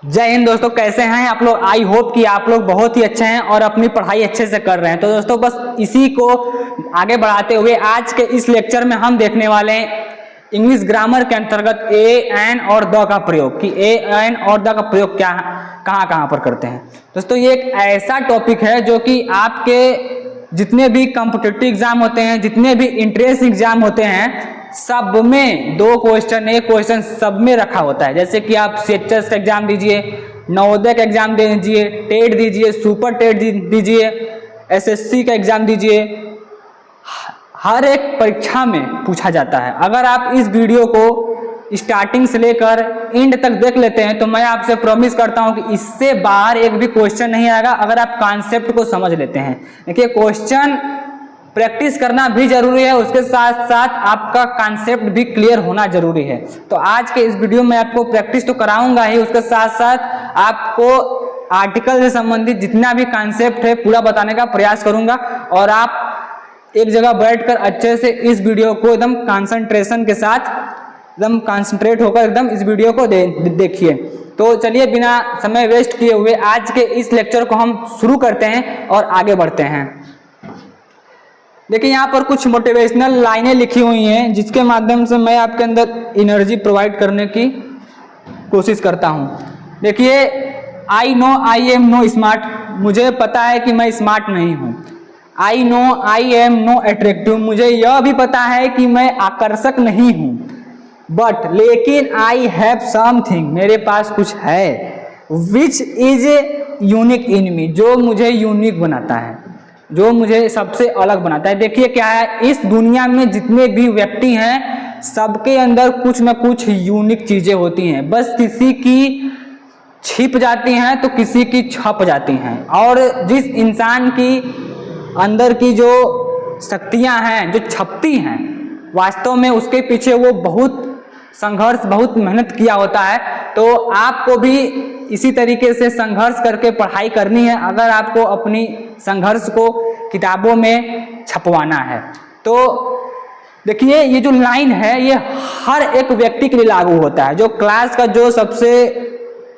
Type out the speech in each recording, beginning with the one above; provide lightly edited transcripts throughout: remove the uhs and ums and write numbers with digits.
जय हिंद दोस्तों, कैसे हैं आप लोग। आई होप कि आप लोग बहुत ही अच्छे हैं और अपनी पढ़ाई अच्छे से कर रहे हैं। तो दोस्तों बस इसी को आगे बढ़ाते हुए आज के इस लेक्चर में हम देखने वाले हैं इंग्लिश ग्रामर के अंतर्गत ए एन और द का प्रयोग कि ए एन और द का प्रयोग क्या कहाँ कहाँ पर करते हैं। दोस्तों ये एक ऐसा टॉपिक है जो कि आपके जितने भी कॉम्पिटिटिव एग्जाम होते हैं, जितने भी इंट्रेंस एग्जाम होते हैं, सब में दो क्वेश्चन एक क्वेश्चन सब में रखा होता है। जैसे कि आप सीएचएस का एग्जाम दीजिए, नवोदय का एग्जाम दीजिए, टेट दीजिए, सुपर टेट दीजिए, एसएससी का एग्जाम दीजिए, हर एक परीक्षा में पूछा जाता है। अगर आप इस वीडियो को स्टार्टिंग से लेकर एंड तक देख लेते हैं तो मैं आपसे प्रॉमिस करता हूं कि इससे बाहर एक भी क्वेश्चन नहीं आएगा अगर आप कॉन्सेप्ट को समझ लेते हैं। देखिए क्वेश्चन प्रैक्टिस करना भी जरूरी है, उसके साथ साथ आपका कॉन्सेप्ट भी क्लियर होना जरूरी है। तो आज के इस वीडियो में आपको प्रैक्टिस तो कराऊंगा ही, उसके साथ साथ आपको आर्टिकल से संबंधित जितना भी कॉन्सेप्ट है पूरा बताने का प्रयास करूंगा और आप एक जगह बैठकर अच्छे से इस वीडियो को एकदम कंसंट्रेशन के साथ एकदम कंसंट्रेट होकर एकदम इस वीडियो को देखिए। तो चलिए बिना समय वेस्ट किए हुए आज के इस लेक्चर को हम शुरू करते हैं और आगे बढ़ते हैं। देखिए यहाँ पर कुछ मोटिवेशनल लाइनें लिखी हुई हैं जिसके माध्यम से मैं आपके अंदर एनर्जी प्रोवाइड करने की कोशिश करता हूँ। देखिए I know I am no smart, मुझे पता है कि मैं स्मार्ट नहीं हूँ। I know I am no attractive, मुझे यह भी पता है कि मैं आकर्षक नहीं हूँ। बट लेकिन आई हैव समथिंग, मेरे पास कुछ है। विच इज यूनिक इन मी, जो मुझे यूनिक बनाता है, जो मुझे सबसे अलग बनाता है। देखिए क्या है, इस दुनिया में जितने भी व्यक्ति हैं सबके अंदर कुछ ना कुछ यूनिक चीजें होती हैं, बस किसी की छिप जाती हैं तो किसी की छप जाती हैं। और जिस इंसान की अंदर की जो शक्तियां हैं जो छपती हैं, वास्तव में उसके पीछे वो बहुत संघर्ष बहुत मेहनत किया होता है। तो आपको भी इसी तरीके से संघर्ष करके पढ़ाई करनी है अगर आपको अपनी संघर्ष को किताबों में छपवाना है। तो देखिए ये जो लाइन है ये हर एक व्यक्ति के लिए लागू होता है। जो क्लास का जो सबसे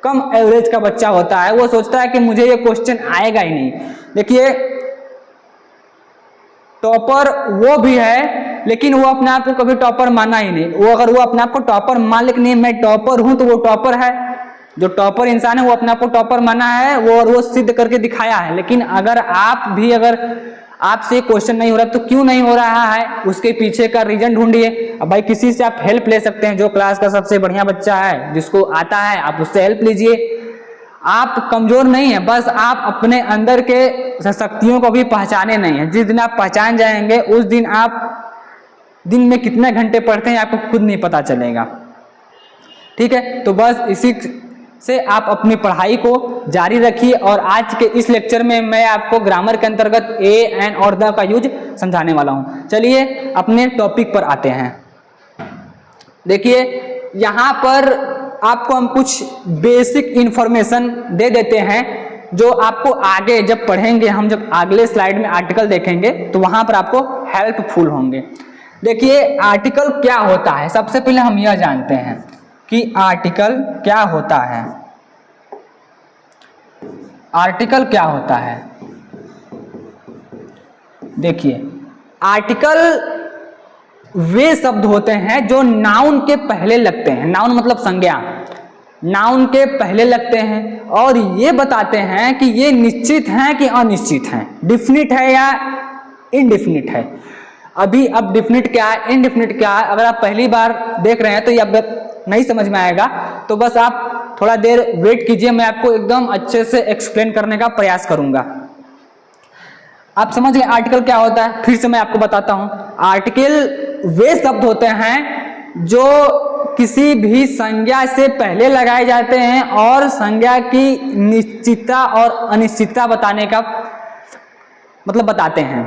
कम एवरेज का बच्चा होता है वो सोचता है कि मुझे ये क्वेश्चन आएगा ही नहीं। देखिए टॉपर वो भी है लेकिन वो अपने आप को कभी टॉपर माना ही नहीं। वो अगर वो अपने आप को टॉपर मान ले कि नहीं मैं टॉपर हूं तो वो टॉपर है। जो टॉपर इंसान है वो अपने आप को टॉपर माना है वो और वो सिद्ध करके दिखाया है। लेकिन अगर आपसे क्वेश्चन नहीं हो रहा तो क्यों नहीं हो रहा है, उसके पीछे का रीजन ढूंढिए। अब भाई किसी से आप हेल्प ले सकते हैं, जो क्लास का सबसे बढ़िया बच्चा है जिसको आता है आप उससे हेल्प लीजिए। आप कमजोर नहीं है, बस आप अपने अंदर के शक्तियों को भी पहचाने नहीं है। जिस दिन आप पहचान जाएंगे उस दिन आप दिन में कितने घंटे पढ़ते हैं आपको खुद नहीं पता चलेगा। ठीक है, तो बस इसी से आप अपनी पढ़ाई को जारी रखिए। और आज के इस लेक्चर में मैं आपको ग्रामर के अंतर्गत ए एन और द का यूज समझाने वाला हूं। चलिए अपने टॉपिक पर आते हैं। देखिए यहाँ पर आपको हम कुछ बेसिक इंफॉर्मेशन दे देते हैं जो आपको आगे जब पढ़ेंगे, हम जब अगले स्लाइड में आर्टिकल देखेंगे तो वहां पर आपको हेल्पफुल होंगे। देखिए आर्टिकल क्या होता है, सबसे पहले हम यह जानते हैं कि आर्टिकल क्या होता है। आर्टिकल क्या होता है, देखिए आर्टिकल वे शब्द होते हैं जो नाउन के पहले लगते हैं। नाउन मतलब संज्ञा, नाउन के पहले लगते हैं और ये बताते हैं कि ये निश्चित हैं कि अनिश्चित हैं, डिफिनिट है या इनडिफिनिट है। अब डिफिनिट क्या है, इनडिफिनिट क्या है, अगर आप पहली बार देख रहे हैं तो ये अब नहीं समझ में आएगा, तो बस आप थोड़ा देर वेट कीजिए, मैं आपको एकदम अच्छे से एक्सप्लेन करने का प्रयास करूंगा। आप समझ गए आर्टिकल क्या होता है, फिर से मैं आपको बताता हूं। आर्टिकल वे शब्द होते हैं जो किसी भी संज्ञा से पहले लगाए जाते हैं और संज्ञा की निश्चितता और अनिश्चितता बताने का मतलब बताते हैं।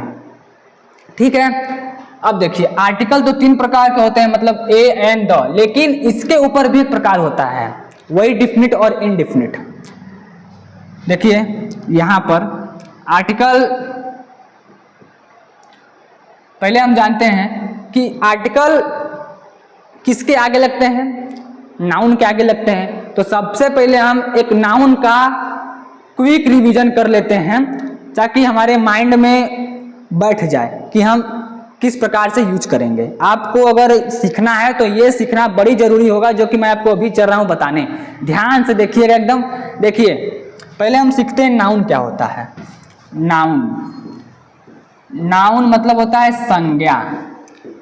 ठीक है, अब देखिए आर्टिकल तो तीन प्रकार के होते हैं, मतलब ए एंड द, लेकिन इसके ऊपर भी एक प्रकार होता है वही डिफिनिट और इनडिफिनिट। देखिए यहां पर आर्टिकल पहले हम जानते हैं कि आर्टिकल किसके आगे लगते हैं, नाउन के आगे लगते हैं। तो सबसे पहले हम एक नाउन का क्विक रिवीजन कर लेते हैं ताकि हमारे माइंड में बैठ जाए कि हम किस प्रकार से यूज करेंगे। आपको अगर सीखना है तो ये सीखना बड़ी जरूरी होगा, जो कि मैं आपको अभी चल रहा हूं बताने। ध्यान से देखिएगा एकदम। देखिए पहले हम सीखते हैं नाउन क्या होता है। नाउन मतलब होता है संज्ञा,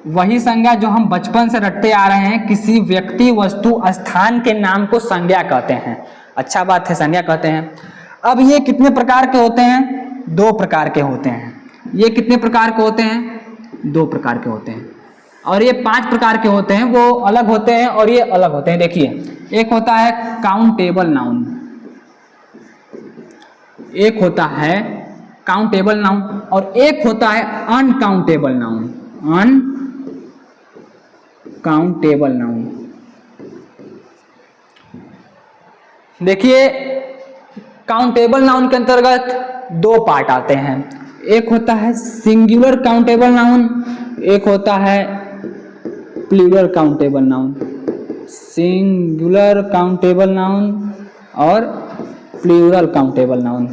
वही संज्ञा जो हम बचपन से रटते आ रहे हैं। किसी व्यक्ति, वस्तु, स्थान के नाम को संज्ञा कहते हैं। अच्छा बात है, संज्ञा कहते हैं। अब ये कितने प्रकार के होते हैं? 2 प्रकार के होते हैं। ये कितने प्रकार के होते हैं? 2 प्रकार के होते हैं। और ये 5 प्रकार के होते हैं, वो अलग होते हैं और ये अलग होते हैं। देखिए एक होता है काउंटेबल नाउन, एक होता है काउंटेबल नाउन और एक होता है अनकाउंटेबल नाउन। Uncountable noun. देखिए काउंटेबल नाउन के अंतर्गत 2 पार्ट आते हैं। एक होता है सिंगुलर काउंटेबल नाउन, एक होता है plural countable noun. Singular countable noun और प्लूरल काउंटेबल नाउन।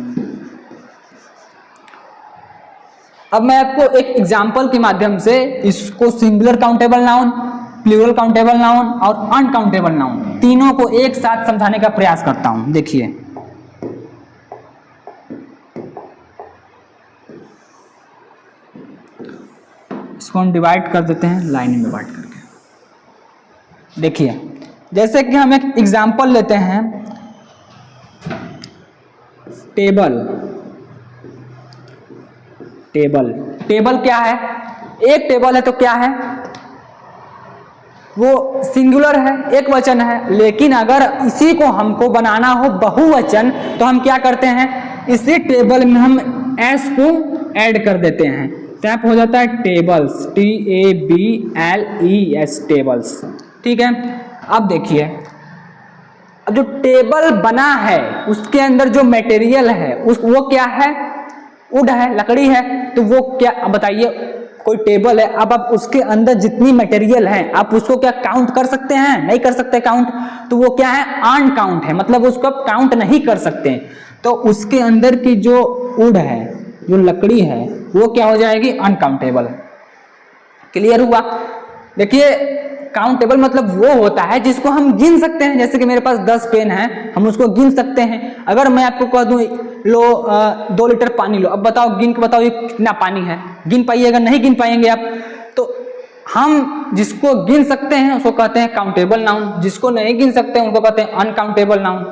अब मैं आपको एक एग्जांपल के माध्यम से इसको singular countable noun, plural countable noun और अनकाउंटेबल नाउन तीनों को एक साथ समझाने का प्रयास करता हूं। देखिए इसको हम डिवाइड कर देते हैं लाइन में बांट करके। देखिए जैसे कि हम एक एग्जांपल लेते हैं, टेबल। टेबल क्या है? एक टेबल है तो क्या है? वो सिंगुलर है, एक वचन है। लेकिन अगर इसी को हमको बनाना हो बहुवचन तो हम क्या करते हैं? इसी टेबल में हम एस को ऐड कर देते हैं, तब हो जाता है टेबल्स। TABLES tables. ठीक है। अब देखिए अब जो टेबल बना है उसके अंदर जो मटेरियल है वो क्या है? वुड है, लकड़ी है। तो वो क्या, अब बताइए कोई टेबल है, अब आप उसके अंदर जितनी मटेरियल है आप उसको क्या काउंट कर सकते हैं? नहीं कर सकते काउंट। तो वो क्या है? अनकाउंट है, मतलब उसको आप काउंट नहीं कर सकते। तो उसके अंदर की जो वुड है, जो लकड़ी है, वो क्या हो जाएगी? अनकाउंटेबल। क्लियर हुआ? देखिए काउंटेबल मतलब वो होता है जिसको हम गिन सकते हैं। जैसे कि मेरे पास 10 पेन है, हम उसको गिन सकते हैं। अगर मैं आपको कह दूं लो 2 लीटर पानी लो, अब बताओ गिन के बताओ ये कितना पानी है? गिन पाइएगा? नहीं गिन पाएंगे आप। तो हम जिसको गिन सकते हैं उसको कहते हैं काउंटेबल नाउन, जिसको नहीं गिन सकते हैं उनको कहते हैं अनकाउंटेबल नाउन।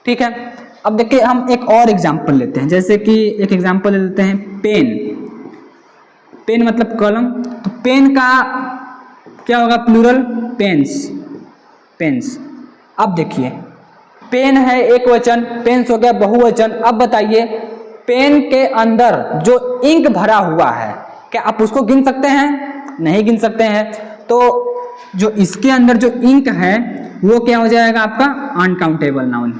ठीक है। अब देखिए हम एक और एग्जाम्पल लेते हैं, जैसे कि एक एग्जाम्पल ले लेते हैं पेन। पेन मतलब कलम। तो पेन का क्या होगा? Plural pens. अब देखिए पेन है एक वचन, पेन्स हो गया बहुवचन। अब बताइए पेन के अंदर जो इंक भरा हुआ है, क्या आप उसको गिन सकते हैं? नहीं गिन सकते हैं। तो जो इसके अंदर जो इंक है वो क्या हो जाएगा? आपका अनकाउंटेबल नाउन।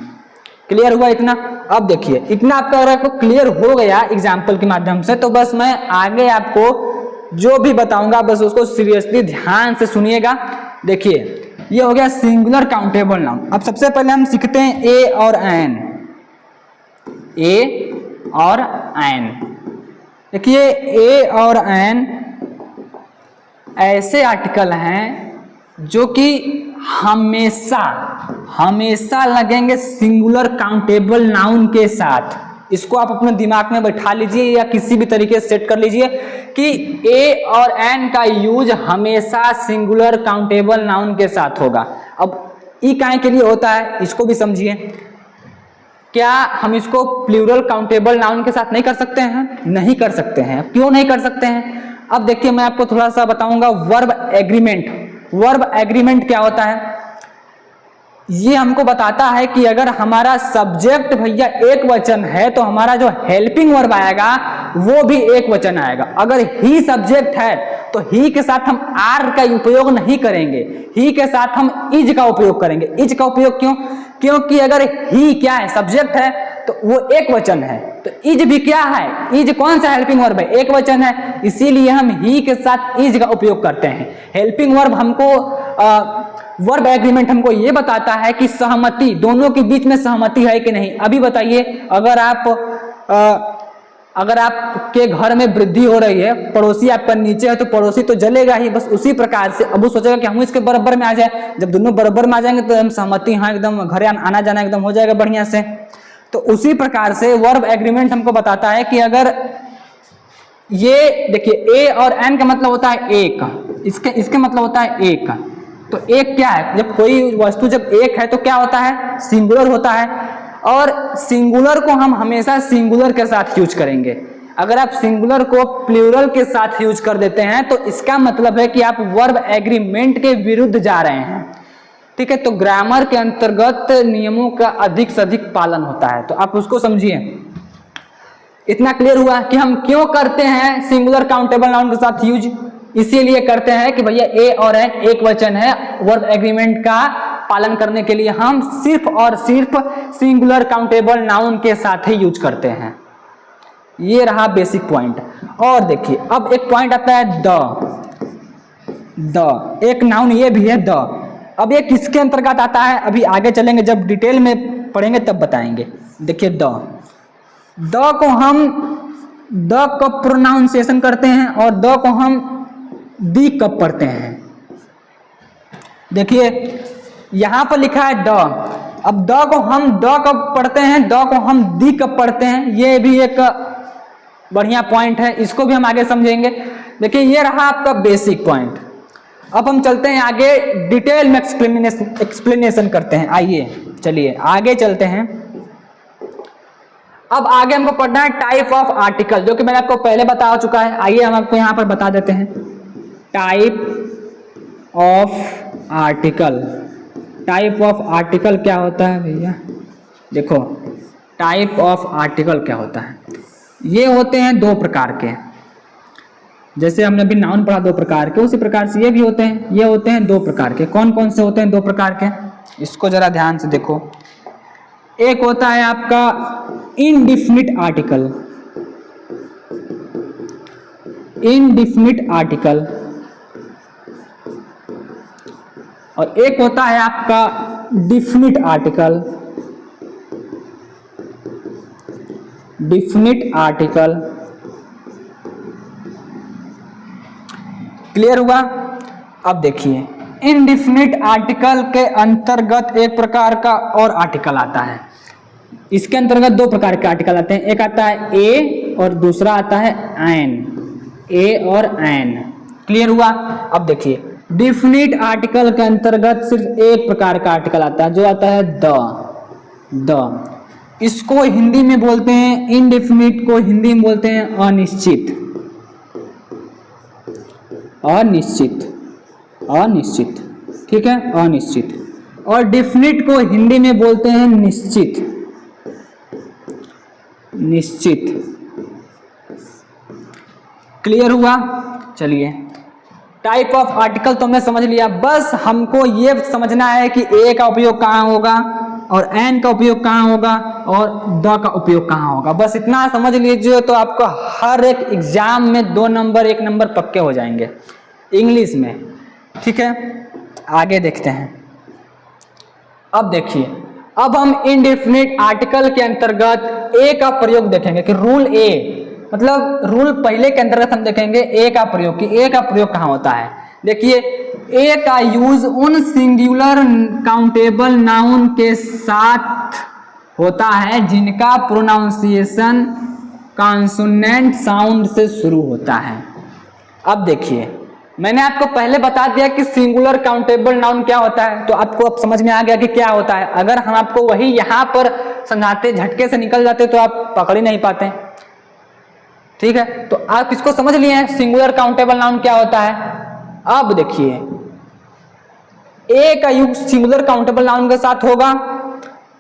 क्लियर हुआ इतना? अब देखिए इतना आपका अगर आपको क्लियर हो गया एग्जाम्पल के माध्यम से, तो बस मैं आगे आपको जो भी बताऊंगा बस उसको सीरियसली ध्यान से सुनिएगा। देखिए ये हो गया सिंगुलर काउंटेबल नाउन। अब सबसे पहले हम सीखते हैं ए और एन। देखिए ए और एन ऐसे आर्टिकल हैं जो कि हमेशा लगेंगे सिंगुलर काउंटेबल नाउन के साथ। इसको आप अपने दिमाग में बैठा लीजिए या किसी भी तरीके से सेट कर लीजिए कि ए और एन का यूज हमेशा सिंगुलर काउंटेबल नाउन के साथ होगा। अब ई काहे के लिए होता है इसको भी समझिए। क्या हम इसको प्लूरल काउंटेबल नाउन के साथ नहीं कर सकते हैं? नहीं कर सकते हैं। क्यों नहीं कर सकते हैं? अब देखिए मैं आपको थोड़ा सा बताऊंगा। वर्ब एग्रीमेंट क्या होता है? ये हमको बताता है कि अगर हमारा सब्जेक्ट भैया एक वचन है तो हमारा जो हेल्पिंग वर्ब आएगा वो भी एक वचन आएगा। अगर ही सब्जेक्ट है तो ही के साथ हम आर का उपयोग नहीं करेंगे, ही के साथ हम इज का उपयोग करेंगे। इज का उपयोग क्यों? क्योंकि अगर ही क्या है? सब्जेक्ट है तो वो एक वचन है। तो इज भी क्या है? इज कौन सा हेल्पिंग वर्ब है? एक वचन है। इसीलिए हम ही के साथ इज का उपयोग करते हैं। हेल्पिंग वर्ब हमको वर्ब एग्रीमेंट हमको ये बताता है कि सहमति, दोनों के बीच में सहमति है कि नहीं। अभी बताइए, अगर आपके घर में वृद्धि हो रही है, पड़ोसी आपका नीचे है, तो पड़ोसी तो जलेगा ही। बस उसी प्रकार से अब वो सोचेगा कि हम इसके बराबर में आ जाए। जब दोनों बराबर में आ जाएंगे तो हम सहमति, हाँ एकदम घर आना जाना एकदम हो जाएगा बढ़िया से। तो उसी प्रकार से वर्ब एग्रीमेंट हमको बताता है कि अगर ये देखिए ए और एन का मतलब होता है एक, इसके मतलब होता है एक। तो एक क्या है, जब कोई वस्तु जब एक है तो क्या होता है, सिंगुलर होता है। और सिंगुलर को हम हमेशा सिंगुलर के साथ यूज करेंगे। अगर आप सिंगुलर को प्लूरल के साथ यूज कर देते हैं तो इसका मतलब है कि आप वर्ब एग्रीमेंट के विरुद्ध जा रहे हैं। ठीक है, तो ग्रामर के अंतर्गत नियमों का अधिक से अधिक पालन होता है, तो आप उसको समझिए। इतना क्लियर हुआ कि हम क्यों करते हैं सिंगुलर काउंटेबल नाउन के साथ यूज। इसीलिए करते हैं कि भैया ए और एन एक वचन है, वर्ब एग्रीमेंट का पालन करने के लिए हम सिर्फ और सिर्फ सिंगुलर काउंटेबल नाउन के साथ ही यूज करते हैं। ये रहा बेसिक पॉइंट। और देखिए अब एक पॉइंट आता है द, एक नाउन ये भी है द। अब ये किसके अंतर्गत आता है, अभी आगे चलेंगे, जब डिटेल में पढ़ेंगे तब बताएंगे। देखिए द को हम द कब प्रोनाउंसिएशन करते हैं और द को हम दी कब पढ़ते हैं। देखिए यहां पर लिखा है द, अब द को हम द कब पढ़ते हैं, द को हम दी कब पढ़ते हैं, ये भी एक बढ़िया पॉइंट है, इसको भी हम आगे समझेंगे। देखिए ये रहा आपका बेसिक पॉइंट। अब हम चलते हैं आगे, डिटेल में एक्सप्लेनेशन करते हैं। आइए चलिए आगे चलते हैं। अब आगे हमको पढ़ना है टाइप ऑफ आर्टिकल, जो कि मैंने आपको पहले बता चुका है। आइए हम आपको यहां पर बता देते हैं type of article. Type of article क्या होता है भैया, देखो टाइप ऑफ आर्टिकल क्या होता है। ये होते हैं दो प्रकार के, जैसे हमने अभी नाउन पढ़ा दो प्रकार के, उसी प्रकार से ये भी होते हैं। ये होते हैं दो प्रकार के। कौन कौन से होते हैं दो प्रकार के, इसको जरा ध्यान से देखो। एक होता है आपका इनडिफिनिट आर्टिकल, इनडिफिनिट आर्टिकल, और एक होता है आपका definite article, definite article. Clear हुआ। अब देखिए इनडिफिनिट आर्टिकल के अंतर्गत एक प्रकार का और आर्टिकल आता है। इसके अंतर्गत दो प्रकार के आर्टिकल आते हैं, एक आता है ए और दूसरा आता है एन, ए और एन। क्लियर हुआ। अब देखिए डिफिनिट आर्टिकल के अंतर्गत सिर्फ एक प्रकार का आर्टिकल आता है, जो आता है द। इसको हिंदी में बोलते हैं, इनडिफिनिट को हिंदी में बोलते हैं अनिश्चित, अनिश्चित, अनिश्चित। ठीक है, अनिश्चित। और डिफिनिट को हिंदी में बोलते हैं निश्चित, निश्चित। क्लियर हुआ। चलिए टाइप ऑफ आर्टिकल तो हमने समझ लिया, बस हमको ये समझना है कि ए का उपयोग कहाँ होगा और एन का उपयोग कहाँ होगा और द का उपयोग कहाँ होगा। बस इतना समझ लीजिए तो आपको हर एक एग्जाम में 2 नंबर 1 नंबर पक्के हो जाएंगे इंग्लिश में। ठीक है, आगे देखते हैं। अब देखिए, अब हम इनडेफिनिट आर्टिकल के अंतर्गत ए का प्रयोग देखेंगे कि रूल ए, मतलब रूल पहले के अंतर्गत हम देखेंगे ए का प्रयोग, कि ए का प्रयोग कहाँ होता है। देखिए ए का यूज उन सिंगुलर काउंटेबल नाउन के साथ होता है जिनका प्रोनाउंसिएशन कॉन्सोनेंट साउंड से शुरू होता है। अब देखिए मैंने आपको पहले बता दिया कि सिंगुलर काउंटेबल नाउन क्या होता है, तो आपको अब समझ में आ गया कि क्या होता है। अगर हम आपको वही यहाँ पर समझाते, झटके से निकल जाते तो आप पकड़ ही नहीं पाते। ठीक है, तो आप इसको समझ लिए हैं सिंगुलर काउंटेबल नाउन क्या होता है। अब देखिए ए का यूज सिंगुलर काउंटेबल नाउन के साथ होगा,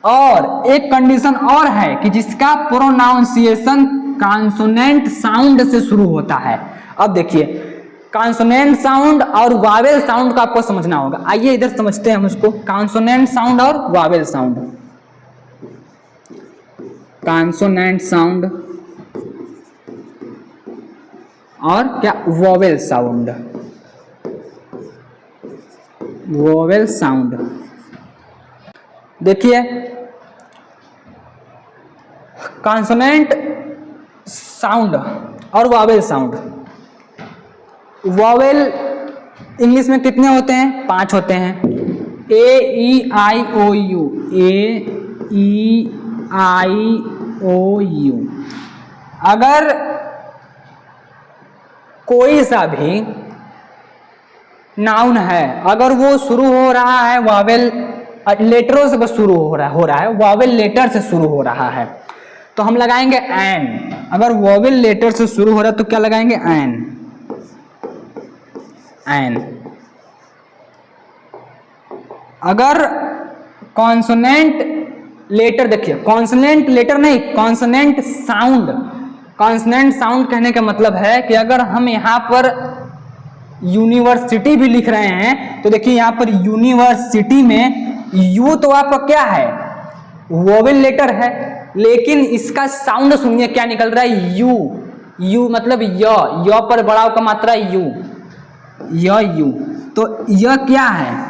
और एक कंडीशन और है कि जिसका प्रोनाउंसिएशन कॉन्सोनेंट साउंड से शुरू होता है। अब देखिए कॉन्सोनेंट साउंड और वावेल साउंड का आपको समझना होगा। आइए इधर समझते हैं हम उसको, कॉन्सोनेंट साउंड और वावेल साउंड। कॉन्सोनेंट साउंड और क्या, वोवेल साउंड। Vowel sound. देखिए कॉन्सोनेंट साउंड और वोवेल साउंड। वोवेल इंग्लिश में कितने होते हैं? 5 होते हैं। A E I O U, A E I O U. अगर कोई सा भी नाउन है, अगर वो शुरू हो रहा है वोवेल लेटरों से बस शुरू हो रहा है, वोवेल लेटर से शुरू हो रहा है, तो हम लगाएंगे एन। अगर वोवेल लेटर से शुरू हो रहा है तो क्या लगाएंगे? An, an. अगर कॉन्सोनेंट लेटर, देखिए कॉन्सोनेंट लेटर नहीं, कॉन्सोनेंट साउंड। कॉन्सोनेंट साउंड कहने का मतलब है कि अगर हम यहाँ पर यूनिवर्सिटी भी लिख रहे हैं तो देखिए यहाँ पर यूनिवर्सिटी में यू तो आपका क्या है? वोवेल लेटर है, लेकिन इसका साउंड सुनिए क्या निकल रहा है? यू। यू मतलब य पर बड़ा का मात्रा यू, यू। तो यह क्या है?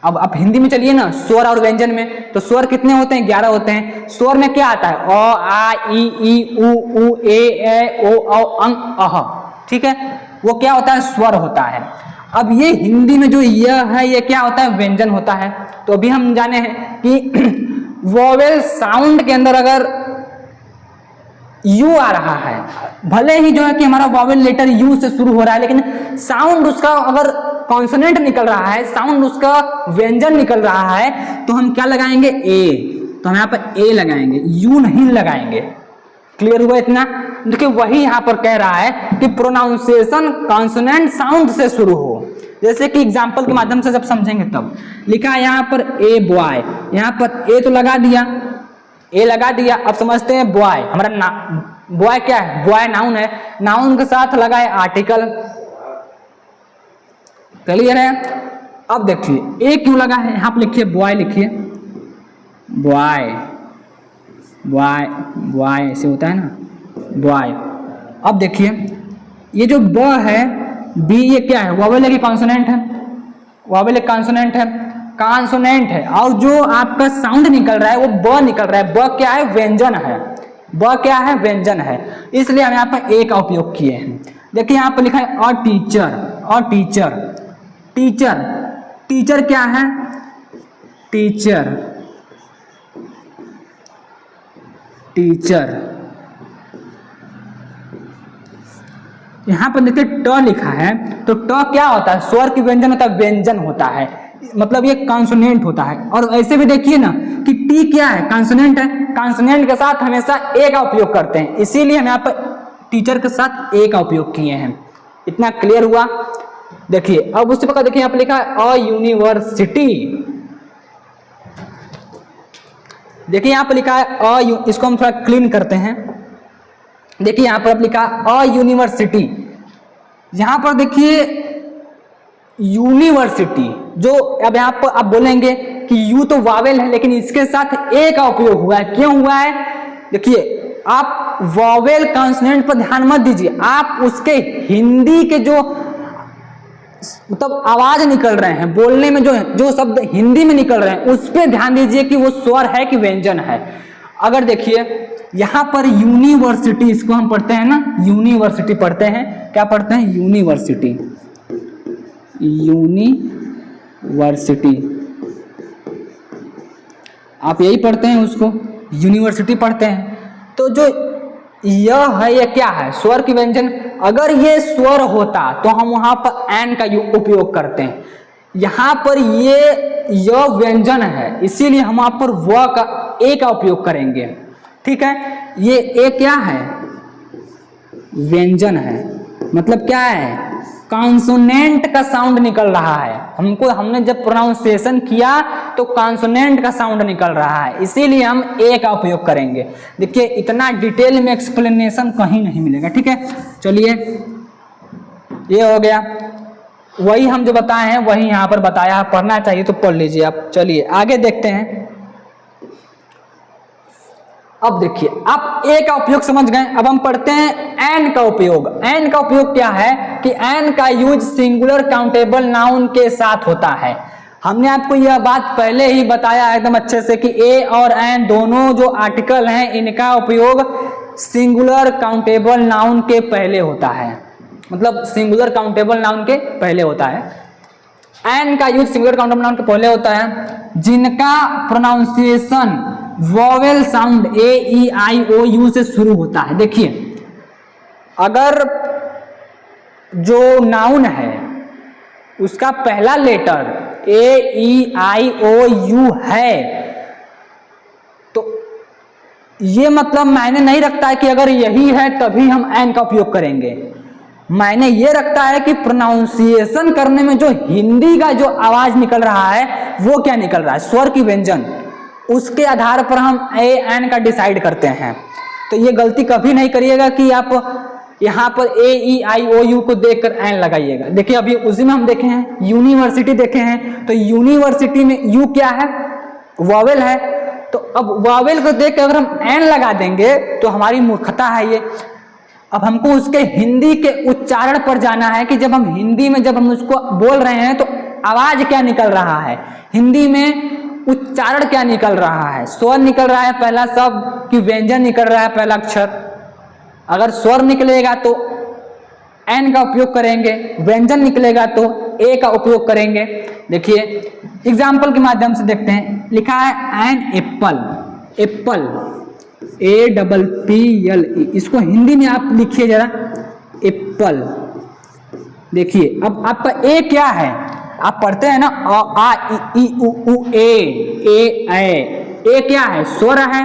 अब आप हिंदी में चलिए ना, स्वर और व्यंजन में, तो स्वर कितने होते हैं? 11 होते हैं। स्वर में क्या आता है? अ आ ई उ ए ओ औ अंग अह, ठीक है, वो क्या होता है? स्वर होता है। अब ये हिंदी में जो यह है ये क्या होता है? व्यंजन होता है। तो अभी हम जाने हैं कि वोवेल साउंड के अंदर अगर यू आ रहा है, भले ही जो है कि हमारा वोवेल लेटर यू से शुरू हो रहा है, लेकिन साउंड उसका अगर कॉन्सोनेंट निकल रहा है, साउंड उसका व्यंजन निकल रहा है, तो हम क्या लगाएंगे? ए। तो हम यहाँ पर ए लगाएंगे, यू नहीं लगाएंगे। क्लियर हुआ इतना? देखिए वही यहाँ पर कह रहा है कि प्रोनाउंसिएशन कॉन्सोनेंट साउंड से शुरू हो। जैसे कि एग्जाम्पल के माध्यम से जब समझेंगे तब। लिखा है यहाँ पर ए बॉय, यहाँ पर ए तो लगा दिया, ए लगा दिया। अब समझते हैं बॉय, हमारा बॉय क्या है? बॉय नाउन है, नाउन के साथ लगा है आर्टिकल। क्लियर है? अब देखिए ए क्यों लगा है? यहाँ पर लिखिए बॉय, लिखिए बॉय, बॉय, बॉय ऐसे होता है ना, बॉय। अब देखिए ये जो ब है, बी, ये क्या है? वोवेल है कि कॉन्सोनेंट है? वोवेल एक कॉन्सोनेंट है, कॉन्सोनेंट है। और जो आपका साउंड निकल रहा है वो ब निकल रहा है। ब क्या है? व्यंजन है। ब क्या है? व्यंजन है। इसलिए हम यहाँ पर ए का उपयोग किए हैं। देखिए यहाँ पर लिखा है a teacher, a teacher, teacher, teacher क्या है? Teacher, teacher. यहां पर देखिए ट लिखा है, तो ट क्या होता है? स्वर की व्यंजन होता है, व्यंजन होता है, मतलब ये कॉन्सोनेंट होता है। और ऐसे भी देखिए ना कि टी क्या है? कॉन्सोनेंट है। कॉन्सोनेंट के साथ हमेशा ए का उपयोग करते हैं, इसीलिए हम यहाँ पर टीचर के साथ ए का उपयोग किए हैं। इतना क्लियर हुआ? देखिए अब उससे पता, देखिए यहाँ पर लिखा है अ यूनिवर्सिटी। देखिए यहाँ पर लिखा है इसको हम थोड़ा क्लीन करते हैं। देखिए यहाँ पर लिखा अ यूनिवर्सिटी, यहाँ पर देखिए यूनिवर्सिटी, जो अब यहाँ पर आप बोलेंगे कि यू तो वावेल है, लेकिन इसके साथ ए का उपयोग हुआ है। क्यों हुआ है? देखिए आप वावेल कॉन्सोनेंट पर ध्यान मत दीजिए, आप उसके हिंदी के जो मतलब आवाज निकल रहे हैं बोलने में, जो शब्द हिंदी में निकल रहे हैं उस पर ध्यान दीजिए कि वो स्वर है कि व्यंजन है। अगर देखिए यहाँ पर यूनिवर्सिटी, इसको हम पढ़ते हैं ना, यूनिवर्सिटी पढ़ते हैं, क्या पढ़ते हैं? यूनिवर्सिटी, यूनिवर्सिटी, आप यही पढ़ते हैं, उसको यूनिवर्सिटी पढ़ते हैं। तो जो यह है ये क्या है? स्वर की व्यंजन। अगर ये स्वर होता तो हम वहां पर एन का उपयोग करते हैं। यहाँ पर ये व्यंजन है, इसीलिए हम वहां पर व का ए का उपयोग करेंगे। ठीक है, ये ए क्या है? व्यंजन है, मतलब क्या है? कॉन्सोनेंट का साउंड निकल रहा है। हमने जब प्रोनाउंसिएशन किया तो कॉन्सोनेंट का साउंड निकल रहा है, इसीलिए हम ए का उपयोग करेंगे। देखिए इतना डिटेल में एक्सप्लेनेशन कहीं नहीं मिलेगा। ठीक है, चलिए ये हो गया। वही हम जो बताए हैं वही यहाँ पर बताया, पढ़ना चाहिए तो पढ़ लीजिए आप। चलिए आगे देखते हैं। अब देखिए आप ए का उपयोग समझ गए, अब हम पढ़ते हैं एन का उपयोग। एन का उपयोग क्या है? कि एन का यूज सिंगुलर काउंटेबल नाउन के साथ होता है। हमने आपको यह बात पहले ही बताया एकदम अच्छे से कि ए और एन दोनों जो आर्टिकल हैं इनका उपयोग सिंगुलर काउंटेबल नाउन के पहले होता है, मतलब सिंगुलर काउंटेबल नाउन के पहले होता है। एन का यूज सिंगुलर काउंटेबल नाउन के पहले होता है जिनका pronunciation vowel sound A E I O U से शुरू होता है। देखिए, अगर जो नाउन है उसका पहला letter A E I O you है तो ये मतलब मायने नहीं रखता है कि अगर यही है तभी हम एन का उपयोग करेंगे। मायने ये रखता है कि प्रोनाउंसिएशन करने में जो हिंदी का जो आवाज निकल रहा है वो क्या निकल रहा है, स्वर की व्यंजन, उसके आधार पर हम ए एन का डिसाइड करते हैं। तो ये गलती कभी नहीं करिएगा कि आप यहाँ पर ए ई आई ओ यू को देखकर एन लगाइएगा। देखिए, अभी उसी में हम देखे हैं यूनिवर्सिटी देखे हैं, तो यूनिवर्सिटी में यू क्या है, वॉवेल है। तो अब वॉवेल को देख कर अगर हम एन लगा देंगे तो हमारी मूर्खता है ये। अब हमको उसके हिंदी के उच्चारण पर जाना है कि जब हम हिंदी में जब हम उसको बोल रहे हैं तो आवाज क्या निकल रहा है, हिंदी में उच्चारण क्या निकल रहा है, स्वर निकल रहा है पहला शब्द कि व्यंजन निकल रहा है पहला अक्षर। अगर स्वर निकलेगा तो एन का उपयोग करेंगे, व्यंजन निकलेगा तो ए का उपयोग करेंगे। देखिए एग्जाम्पल के माध्यम से देखते हैं। लिखा है an apple, apple A double P L E, इसको हिंदी में आप लिखिए जरा, एप्पल। देखिए अब आपका ए क्या है, आप पढ़ते हैं ना आ ई उ उ ए क्या है, स्वर है,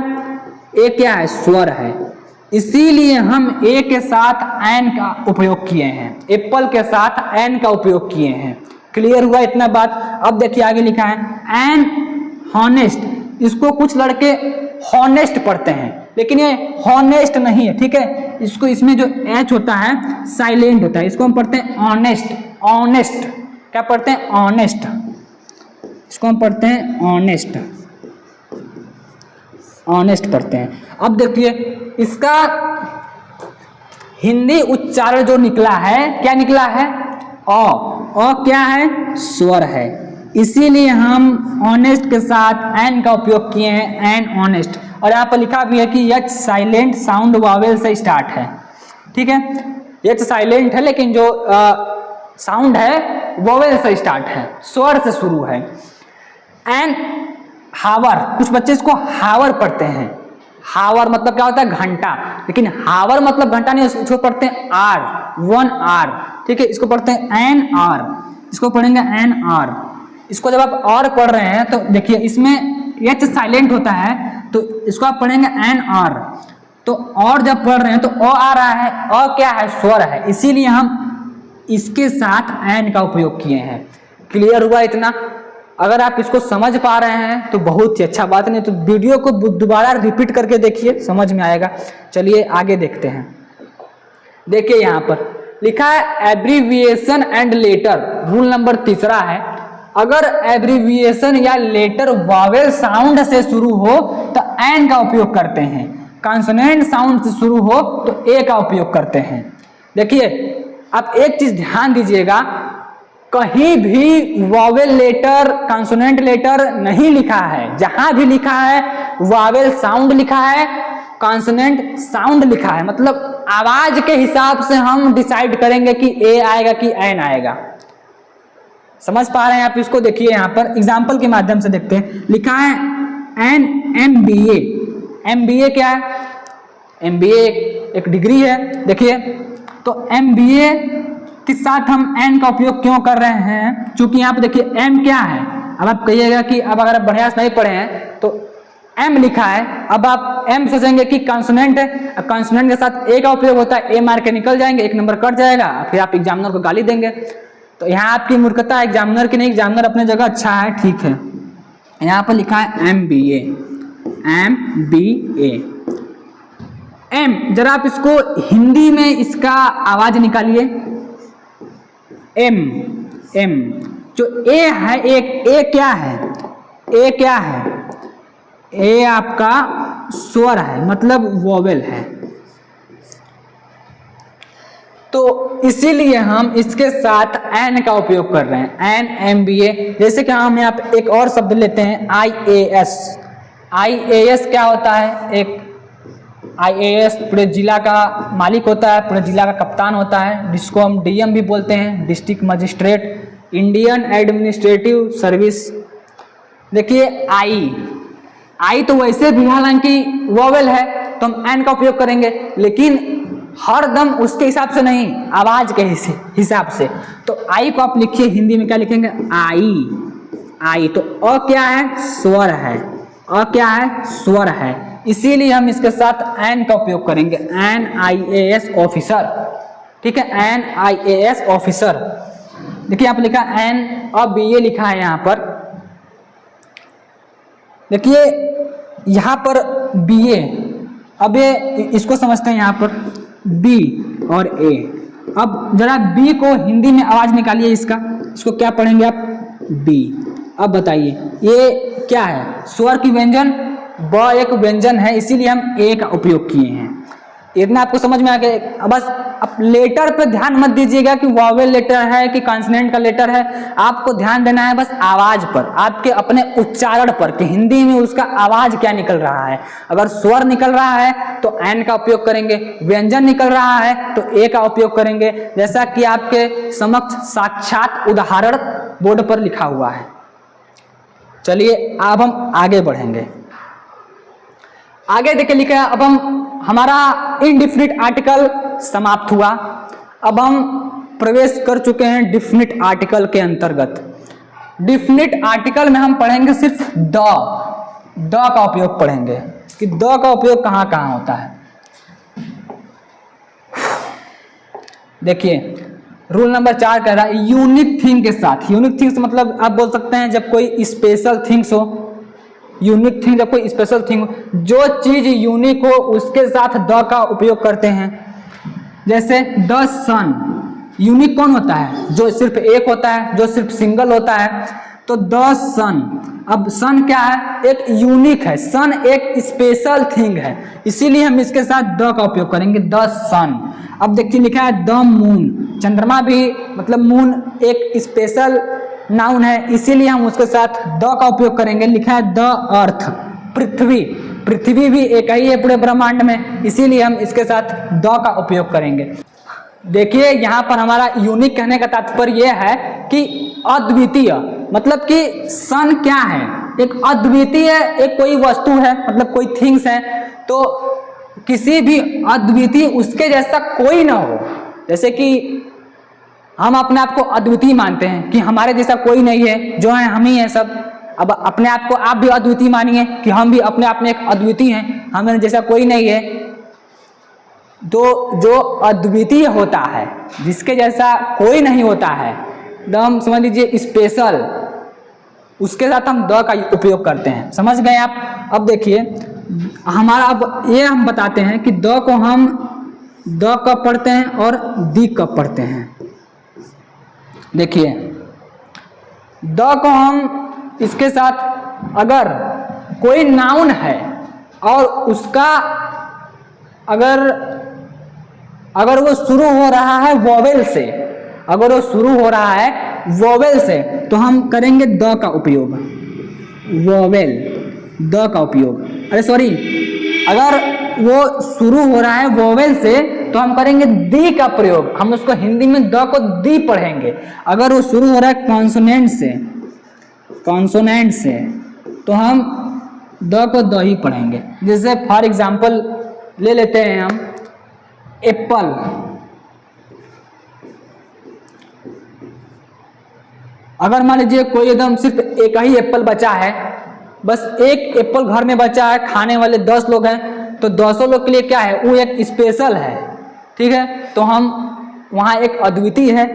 ए क्या है, स्वर है। इसीलिए हम ए के साथ एन का उपयोग किए हैं, एप्पल के साथ एन का उपयोग किए हैं। क्लियर हुआ इतना बात। अब देखिए आगे लिखा है एन हॉनेस्ट, इसको कुछ लड़के हॉनेस्ट पढ़ते हैं लेकिन ये हॉनेस्ट नहीं है, ठीक है। इसको इसमें जो एच होता है साइलेंट होता है, इसको हम पढ़ते हैं ऑनेस्ट, ऑनेस्ट क्या पढ़ते हैं, ऑनेस्ट, इसको हम पढ़ते हैं ऑनेस्ट, ऑनेस्ट पढ़ते हैं। अब देखिए इसका हिंदी उच्चारण जो निकला है क्या निकला है, अ क्या है, स्वर है। इसीलिए हम ऑनेस्ट के साथ एन का उपयोग किए हैं, एन ऑनेस्ट। और यहाँ पर लिखा भी है कि एच साइलेंट साउंड वावेल से स्टार्ट है, ठीक है। एच साइलेंट है लेकिन जो साउंड है वावेल से स्टार्ट है, स्वर से शुरू है। एन हावर, कुछ बच्चे इसको हावर पढ़ते हैं, हावर मतलब क्या होता है, घंटा, लेकिन हावर मतलब घंटा नहीं, इसको पढ़ते हैं आर, 1 आर, ठीक है। इसको पढ़ते हैं एन आर, इसको पढ़ेंगे एन आर। इसको जब आप और पढ़ रहे हैं तो देखिए इसमें एच साइलेंट होता है तो इसको आप पढ़ेंगे एन आर। तो और जब पढ़ रहे हैं तो ओ आ रहा है, ओ क्या है, स्वर है, इसीलिए हम इसके साथ एन का उपयोग किए हैं। क्लियर हुआ इतना। अगर आप इसको समझ पा रहे हैं तो बहुत ही अच्छा बात, नहीं तो वीडियो को दोबारा रिपीट करके देखिए, समझ में आएगा। चलिए आगे देखते हैं। देखिए यहाँ पर लिखा है abbreviation and later, rule number 3 है, अगर एब्रीविएशन या लेटर वावेल साउंड से शुरू हो तो एन का उपयोग करते हैं, कॉन्सोनेंट साउंड से शुरू हो तो ए का उपयोग करते हैं। देखिए आप एक चीज ध्यान दीजिएगा, कहीं भी वावेल लेटर कॉन्सोनेंट लेटर नहीं लिखा है, जहां भी लिखा है वावेल साउंड लिखा है, कॉन्सोनेंट साउंड लिखा है, मतलब आवाज के हिसाब से हम डिसाइड करेंगे कि ए आएगा कि एन आएगा। समझ पा रहे हैं आप इसको। देखिए यहाँ पर एग्जाम्पल के माध्यम से देखते हैं। लिखा है एन MBA, MBA क्या है, MBA एक डिग्री है। देखिए तो MBA के साथ हम एन का उपयोग क्यों कर रहे हैं, क्योंकि यहाँ पे देखिए एम क्या है। अब आप कहिएगा कि अब अगर आप बढ़िया से नहीं पढ़े हैं तो एम लिखा है, अब आप एम सोचेंगे कि कॉन्सोनेंट है, कॉन्सोनेंट के साथ ए का उपयोग होता है, ए मार के निकल जाएंगे, 1 नंबर कट जाएगा, फिर आप एग्जामिनर को गाली देंगे। तो यहाँ आपकी मूर्खता है, एग्जामिनर की नहीं, एग्जामिनर अपने जगह अच्छा है, ठीक है। यहाँ पर लिखा है MBA, MBA, एम, जरा आप इसको हिंदी में इसका आवाज निकालिए, एम, एम। जो ए है, एक ए क्या है, ए क्या है, ए आपका स्वर है, मतलब वोवेल है। तो इसीलिए हम इसके साथ एन का उपयोग कर रहे हैं, एन MBA। जैसे कि हम यहाँ पे एक और शब्द लेते हैं IAS। IAS क्या होता है? एक IAS पूरे जिला का मालिक होता है, पूरे जिला का कप्तान होता है, जिसको हम DM भी बोलते हैं, district magistrate, Indian administrative service. देखिए आई तो वैसे भी हालांकि वोवेल है तो हम एन का उपयोग करेंगे, लेकिन हर दम उसके हिसाब से नहीं, आवाज के हिसाब से। तो आई को आप लिखिए, हिंदी में क्या लिखेंगे? आई। तो अ क्या है? स्वर है। अ क्या है? स्वर है। इसीलिए हम इसके साथ एन का उपयोग करेंगे, NIAS ऑफिसर। ठीक है, NIAS ऑफिसर। देखिए आप लिखा एन, अब BA लिखा है यहाँ पर। देखिए यहाँ पर BA, अब ये इसको समझते हैं यहाँ पर B और A। अब जरा B को हिंदी में आवाज निकालिए, इसको क्या पढ़ेंगे आप? B। अब बताइए ये क्या है? स्वर की व्यंजन, ब एक व्यंजन है, इसीलिए हम ए का उपयोग किए हैं। इतना आपको समझ में आ गया? बस अब लेटर पे ध्यान मत दीजिएगा कि वॉवेल लेटर है कि कॉन्सोनेंट का लेटर है, आपको ध्यान देना है बस आवाज पर, आपके अपने उच्चारण पर कि हिंदी में उसका आवाज क्या निकल रहा है। अगर स्वर निकल रहा है तो एन का उपयोग करेंगे, व्यंजन निकल रहा है तो ए का उपयोग करेंगे, जैसा कि आपके समक्ष साक्षात उदाहरण बोर्ड पर लिखा हुआ है। चलिए अब हम आगे बढ़ेंगे। आगे देखिए लिखा है, अब हमारा इनडिफिनिट आर्टिकल समाप्त हुआ। अब हम प्रवेश कर चुके हैं डिफिनिट आर्टिकल के अंतर्गत। डिफिनिट आर्टिकल में हम पढ़ेंगे सिर्फ द का उपयोग पढ़ेंगे कि द का उपयोग कहाँ कहाँ होता है। देखिए रूल नंबर 4 कह रहा है यूनिक थिंग के साथ। यूनिक थिंग्स मतलब आप बोल सकते हैं जब कोई स्पेशल थिंग्स हो, यूनिक थिंग जब कोई स्पेशल थिंग हो, जो चीज यूनिक हो उसके साथ द का उपयोग करते हैं। जैसे द सन, यूनिक कौन होता है? जो सिर्फ एक होता है, जो सिर्फ सिंगल होता है, तो द सन। अब सन क्या है? एक यूनिक है, सन एक स्पेशल थिंग है, इसीलिए हम इसके साथ द का उपयोग करेंगे, द सन। अब देखिए लिखा है द मून, चंद्रमा भी मतलब मून एक स्पेशल नाउन है, इसीलिए हम उसके साथ द का उपयोग करेंगे। लिखा है द अर्थ, पृथ्वी भी एक ही है पूरे ब्रह्मांड में, इसीलिए हम इसके साथ द का उपयोग करेंगे। देखिए यहाँ पर हमारा यूनिक कहने का तात्पर्य यह है कि अद्वितीय, मतलब कि सन क्या है? एक अद्वितीय एक कोई वस्तु है, मतलब कोई थिंग्स है, तो किसी भी अद्वितीय उसके जैसा कोई ना हो। जैसे कि हम अपने आप को अद्वितीय मानते हैं कि हमारे जैसा कोई नहीं है, जो है हम ही हैं सब। अब अपने आप को आप भी अद्वितीय मानिए कि हम भी अपने आप में एक अद्वितीय हैं, हमें जैसा कोई नहीं है। तो जो अद्वितीय होता है, जिसके जैसा कोई नहीं होता है, एकदम समझ लीजिए स्पेशल, उसके साथ हम द का उपयोग करते हैं। समझ गए आप? अब देखिए हमारा, अब ये हम बताते हैं कि द को हम द कब पढ़ते हैं और दी कब पढ़ते हैं। देखिए द को हम इसके साथ, अगर कोई नाउन है और उसका अगर वो शुरू हो रहा है वोवेल से, अगर वो शुरू हो रहा है वोवेल से, तो हम करेंगे द का उपयोग, वोवेल, द का उपयोग। अरे सॉरी, अगर वो शुरू हो रहा है वोवेल से तो हम करेंगे दी का प्रयोग, हम उसको हिंदी में द को दी पढ़ेंगे। अगर वो शुरू हो रहा है कॉन्सोनेंट से तो हम द को द ही पढ़ेंगे। जैसे फॉर एग्जाम्पल ले लेते हैं हम एप्पल। अगर मान लीजिए कोई एकदम सिर्फ एक ही एप्पल बचा है, बस एक एप्पल घर में बचा है, खाने वाले 10 लोग हैं, तो 200 लोग के लिए क्या है? वो एक स्पेशल है, ठीक है। तो हम वहाँ एक अद्वितीय है,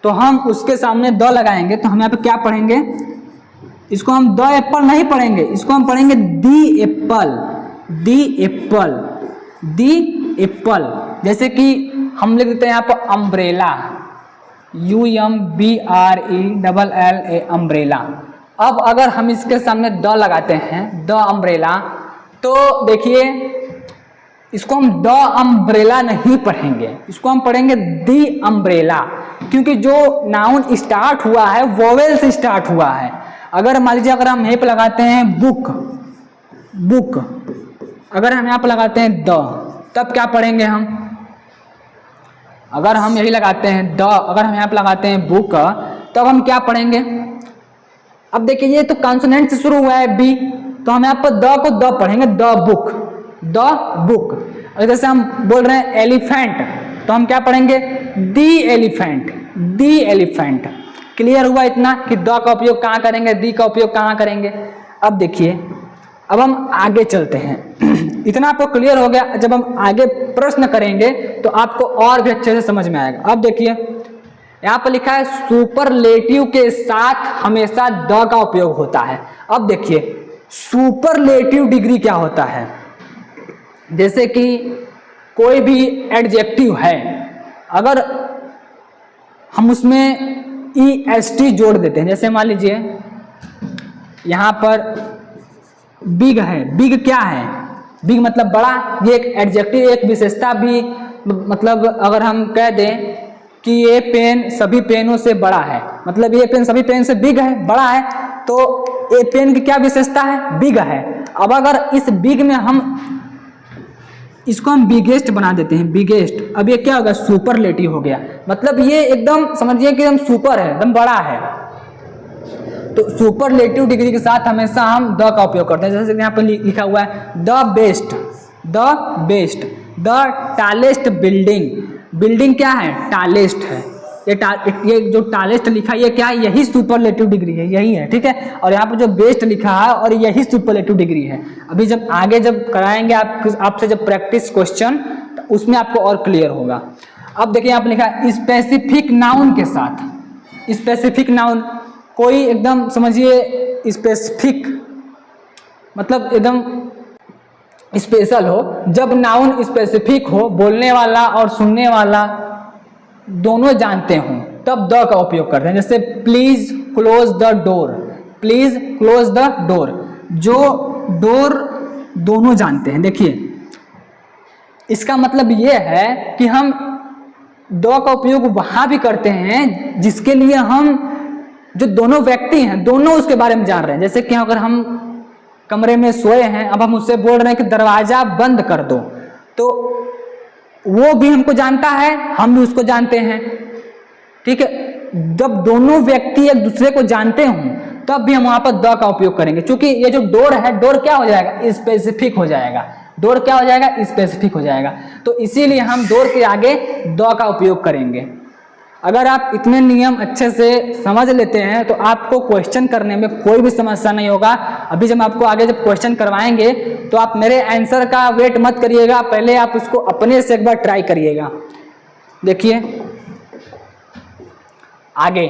तो हम उसके सामने द लगाएंगे, तो हम यहाँ पे क्या पढ़ेंगे? इसको हम द एप्पल नहीं पढ़ेंगे, इसको हम पढ़ेंगे दी एप्पल, दी एप्पल, दी एप्पल। जैसे कि हम लिख देते हैं यहाँ पर अम्ब्रेला, UMBRELLA, अम्ब्रेला। अब अगर हम इसके सामने द लगाते हैं, द अम्ब्रेला, तो देखिए इसको हम द अम्ब्रेला नहीं पढ़ेंगे, इसको हम पढ़ेंगे दी अम्ब्रेला, क्योंकि जो नाउन स्टार्ट हुआ है वोवेल से स्टार्ट हुआ है। अगर मान लीजिए अगर हम यहीं पर लगाते हैं बुक, बुक, अगर हम यहाँ पर लगाते हैं द, तब क्या पढ़ेंगे हम? अगर हम यही लगाते हैं द, अगर हम यहाँ पर लगाते हैं बुक, तब हम क्या पढ़ेंगे? अब देखिए ये तो कॉन्सोनेंट से शुरू हुआ है बी, तो हम यहाँ पर द को द पढ़ेंगे, द बुक, द बुक। अगर जैसे हम बोल रहे हैं एलिफेंट, तो हम क्या पढ़ेंगे? दी एलिफेंट, दी एलिफेंट। क्लियर हुआ इतना कि द का उपयोग कहाँ करेंगे, दी का उपयोग कहाँ करेंगे? अब देखिए, अब हम आगे चलते हैं। इतना आपको क्लियर हो गया। जब हम आगे प्रश्न करेंगे तो आपको और भी अच्छे से समझ में आएगा। अब देखिए यहाँ पर लिखा है सुपरलेटिव के साथ हमेशा द का उपयोग होता है। अब देखिए सुपरलेटिव डिग्री क्या होता है? जैसे कि कोई भी एडजेक्टिव है, अगर हम उसमें EST जोड़ देते हैं, जैसे मान लीजिए यहाँ पर बिग है, बिग क्या है? बिग मतलब बड़ा, ये एक एडजेक्टिव, एक विशेषता भी, मतलब अगर हम कह दें कि ये पेन सभी पेनों से बड़ा है, मतलब ये पेन सभी पेन से बिग है, बड़ा है, तो ये पेन की क्या विशेषता है? बिग है। अब अगर इस बिग में हम इसको हम बिगेस्ट बना देते हैं, बिगेस्ट, अब ये क्या होगा? सुपरलेटिव हो गया। मतलब ये एकदम समझिए कि एकदम सुपर है, एकदम बड़ा है। तो सुपरलेटिव डिग्री के साथ हमेशा हम द का उपयोग करते हैं। जैसे यहाँ पर लिखा हुआ है the best, the best, the tallest building. Building क्या है? टालेस्ट है। ये जो टालेस्ट लिखा है ये क्या है? यही सुपरलेटिव डिग्री है, यही है, ठीक है। और यहाँ पर जो बेस्ट लिखा है और यही सुपरलेटिव डिग्री है। अभी जब आगे जब कराएंगे आपसे जब प्रैक्टिस क्वेश्चन, तो उसमें आपको और क्लियर होगा। अब देखिए यहाँ पर लिखा है स्पेसिफिक नाउन के साथ, स्पेसिफिक नाउन कोई एकदम समझिए स्पेसिफिक मतलब एकदम स्पेशल हो, जब नाउन स्पेसिफिक हो, बोलने वाला और सुनने वाला दोनों जानते हों, तब द का उपयोग करते हैं। जैसे please close the door, please close the door, जो डोर दोनों जानते हैं। देखिए इसका मतलब ये है कि हम द का उपयोग वहां भी करते हैं जिसके लिए हम, जो दोनों व्यक्ति हैं, दोनों उसके बारे में जान रहे हैं। जैसे कि अगर हम कमरे में सोए हैं, अब हम उससे बोल रहे हैं कि दरवाजा बंद कर दो, तो वो भी हमको जानता है, हम भी उसको जानते हैं, ठीक है। जब दोनों व्यक्ति एक दूसरे को जानते हों तब भी हम वहां पर द का उपयोग करेंगे। क्योंकि ये जो डोर है, डोर क्या हो जाएगा? स्पेसिफिक हो जाएगा। डोर क्या हो जाएगा? स्पेसिफिक हो जाएगा। तो इसीलिए हम डोर के आगे द का उपयोग करेंगे। अगर आप इतने नियम अच्छे से समझ लेते हैं तो आपको क्वेश्चन करने में कोई भी समस्या नहीं होगा। अभी जब आपको आगे जब क्वेश्चन करवाएंगे तो आप मेरे आंसर का वेट मत करिएगा, पहले आप उसको अपने से एक बार ट्राई करिएगा। देखिए आगे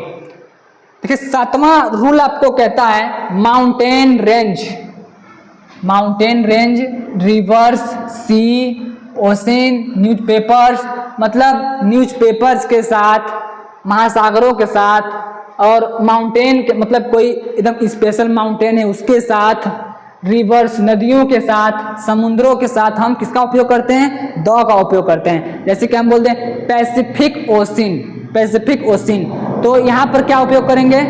देखिए, 7वां रूल आपको कहता है mountain range, mountain range, rivers, sea, ocean, newspapers, मतलब न्यूज़पेपर्स के साथ, महासागरों के साथ, और माउंटेन के मतलब कोई एकदम स्पेशल माउंटेन है उसके साथ, रिवर्स नदियों के साथ, समुद्रों के साथ हम किसका उपयोग करते हैं? द का उपयोग करते हैं। जैसे कि हम बोलते हैं पैसिफिक ओशन, पैसिफिक ओशन, तो यहाँ पर क्या उपयोग करेंगे?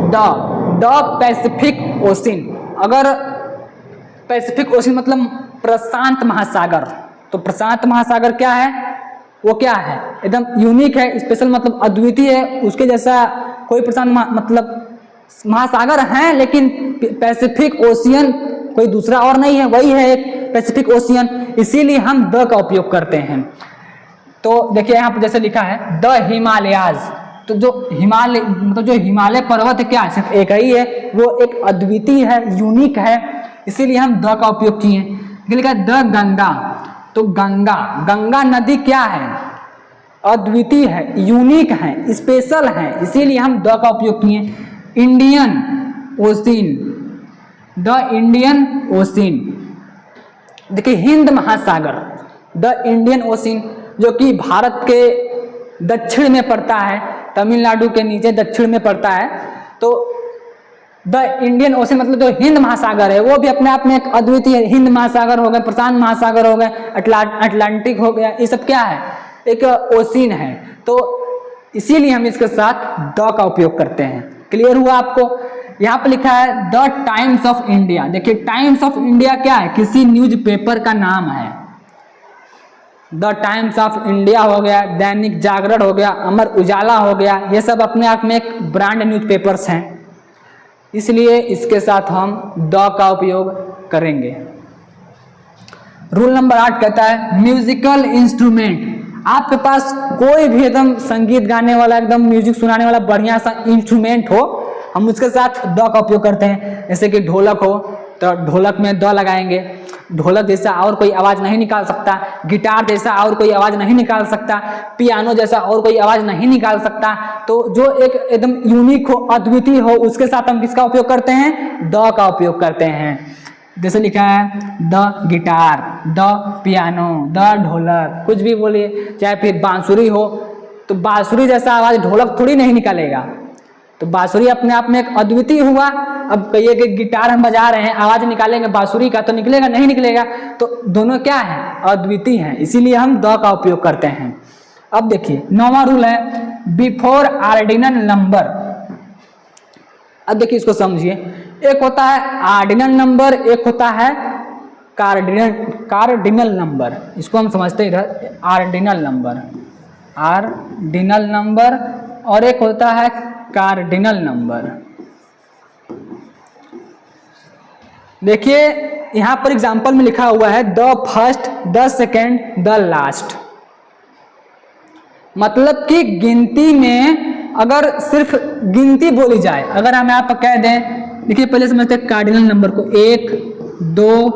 The Pacific ocean. अगर पैसिफिक ओशन मतलब प्रशांत महासागर, तो प्रशांत महासागर क्या है? वो क्या है? एकदम यूनिक है, स्पेशल मतलब अद्वितीय है, उसके जैसा कोई प्रशांत मतलब महासागर है, लेकिन पैसिफिक ओशियन कोई दूसरा और नहीं है, वही है एक पैसिफिक ओशियन, इसीलिए हम द का उपयोग करते हैं। तो देखिए यहाँ पर जैसे लिखा है द हिमालयाज, तो जो हिमालय मतलब जो हिमालय पर्वत है क्या है? सिर्फ एक ही है, वो एक अद्वितीय है, यूनिक है, इसीलिए हम द का उपयोग किए। लिखा है द गंगा, तो गंगा, गंगा नदी क्या है? अद्वितीय है, यूनिक है, स्पेशल है, इसीलिए हम द का उपयोग किए। Indian ocean, the Indian ocean. देखिए हिंद महासागर, द इंडियन ओशिन, जो कि भारत के दक्षिण में पड़ता है, तमिलनाडु के नीचे दक्षिण में पड़ता है, तो द इंडियन ओशन मतलब जो हिंद महासागर है वो भी अपने आप में एक अद्वितीय है। हिंद महासागर हो गए, प्रशांत महासागर हो गए, अटलांटिक हो गया, ये सब क्या है, एक ओशिन है। तो इसीलिए हम इसके साथ द का उपयोग करते हैं। क्लियर हुआ आपको? यहाँ पर लिखा है द टाइम्स ऑफ इंडिया। देखिए टाइम्स ऑफ इंडिया क्या है, किसी न्यूज़पेपर का नाम है। द टाइम्स ऑफ इंडिया हो गया, दैनिक जागरण हो गया, अमर उजाला हो गया, ये सब अपने आप में एक ब्रांड न्यूज़पेपर्स हैं, इसलिए इसके साथ हम द का उपयोग करेंगे। रूल नंबर 8 कहता है म्यूजिकल इंस्ट्रूमेंट। आपके पास कोई भी एकदम संगीत गाने वाला, एकदम म्यूजिक सुनाने वाला बढ़िया सा इंस्ट्रूमेंट हो, हम उसके साथ द का उपयोग करते हैं। जैसे कि ढोलक हो तो ढोलक में द लगाएंगे। ढोलक जैसा और कोई आवाज नहीं निकाल सकता, गिटार जैसा और कोई आवाज नहीं निकाल सकता, पियानो जैसा और कोई आवाज नहीं निकाल सकता। तो जो एक एकदम यूनिक हो, अद्वितीय हो, उसके साथ हम किसका उपयोग करते हैं, द का उपयोग करते हैं। जैसे लिखा है the guitar, the piano, the ढोलक, कुछ भी बोलिए। चाहे फिर बांसुरी हो तो बांसुरी जैसा आवाज ढोलक थोड़ी नहीं निकालेगा, तो बांसुरी अपने आप में एक अद्वितीय हुआ। अब कहिए कि गिटार हम बजा रहे हैं, आवाज निकालेंगे बांसुरी का तो निकलेगा नहीं निकलेगा, तो दोनों क्या है, अद्वितीय हैं, इसीलिए हम द का उपयोग करते हैं। अब देखिए 9वां रूल है बिफोर ऑर्डिनल नंबर। अब देखिए इसको समझिए, एक होता है ऑर्डिनल नंबर, एक होता है कार्डिनल नंबर। इसको हम समझते इधर ऑर्डिनल नंबर, ऑर्डिनल नंबर, और एक होता है कार्डिनल नंबर। देखिए यहां पर एग्जांपल में लिखा हुआ है the first, the second, the last. मतलब कि गिनती में अगर सिर्फ गिनती बोली जाए, अगर हम यहाँ पर कह दें, देखिए पहले समझते हैं कार्डिनल नंबर को, 1 2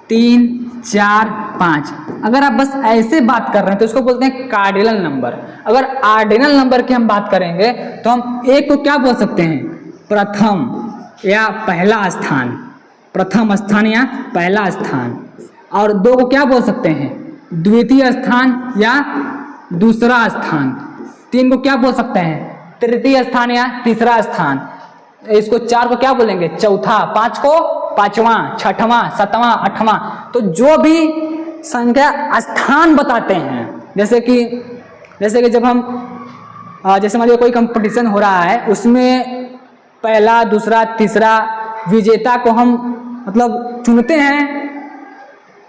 3 4 5। अगर आप बस ऐसे बात कर रहे हैं तो इसको बोलते हैं कार्डिनल नंबर। अगर ऑर्डिनल नंबर की हम बात करेंगे तो हम एक को क्या बोल सकते हैं, प्रथम या पहला स्थान, प्रथम स्थान या पहला स्थान। और 2 को क्या बोल सकते हैं, द्वितीय स्थान या दूसरा स्थान। 3 को क्या बोल सकते हैं, तृतीय स्थान या तीसरा स्थान। इसको 4 को क्या बोलेंगे, चौथा। 5 को पांचवा, छठवां, सातवां, आठवां। तो जो भी संख्या स्थान बताते हैं, जैसे कि जब हम जैसे मान लीजिए कोई कंपटीशन हो रहा है, उसमें पहला, दूसरा, तीसरा विजेता को हम मतलब चुनते हैं,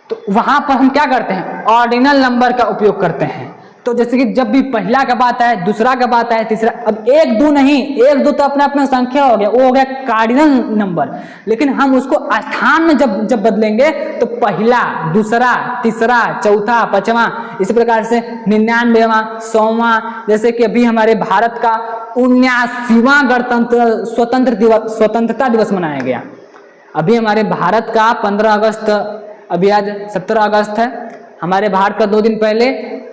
तो वहां पर हम क्या करते हैं, ऑर्डिनल नंबर का उपयोग करते हैं। तो जैसे कि जब भी पहला का बात है, दूसरा का बात है, तीसरा, अब 1 2 नहीं, 1 2 तो अपने आप में संख्या हो गया, वो हो गया कार्डिनल नंबर। लेकिन हम उसको स्थान में जब बदलेंगे तो पहला, दूसरा, तीसरा, चौथा, पांचवा, इसी प्रकार से 99वां, 100वां। जैसे कि अभी हमारे भारत का 79वां स्वतंत्रता दिवस मनाया गया। अभी हमारे भारत का 15 अगस्त, अभी आज 17 अगस्त है, हमारे भारत का 2 दिन पहले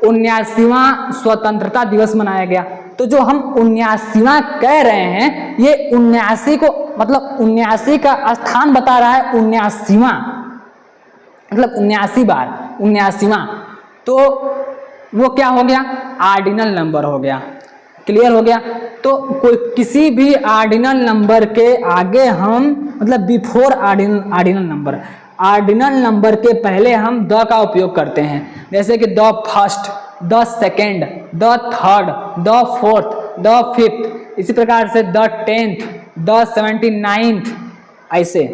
79वां स्वतंत्रता दिवस मनाया गया। तो जो हम 79वां कह रहे हैं, ये 79 को मतलब 79 का स्थान बता रहा है, 79वां मतलब 79 बार 79वां, तो वो क्या हो गया, ऑर्डिनल नंबर हो गया। क्लियर हो गया? तो कोई किसी भी ऑर्डिनल नंबर के आगे हम मतलब before ordinal number, ordinal number के पहले हम द का उपयोग करते हैं। जैसे कि the first, the second, the third, the fourth, the fifth, इसी प्रकार से द 10th, द 79th, ऐसे।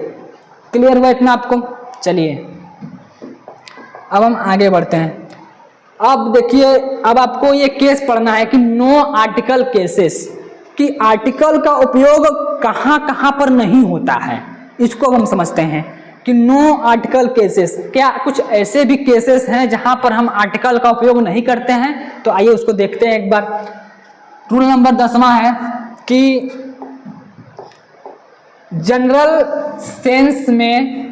क्लियर हुआ इतना आपको? चलिए अब हम आगे बढ़ते हैं। अब देखिए, अब आपको ये केस पढ़ना है कि नो आर्टिकल केसेस, कि आर्टिकल का उपयोग कहाँ कहाँ पर नहीं होता है, इसको हम समझते हैं कि नो आर्टिकल केसेस। क्या कुछ ऐसे भी केसेस हैं जहां पर हम आर्टिकल का उपयोग नहीं करते हैं? तो आइए उसको देखते हैं एक बार। रूल नंबर 10वां है कि जनरल सेंस में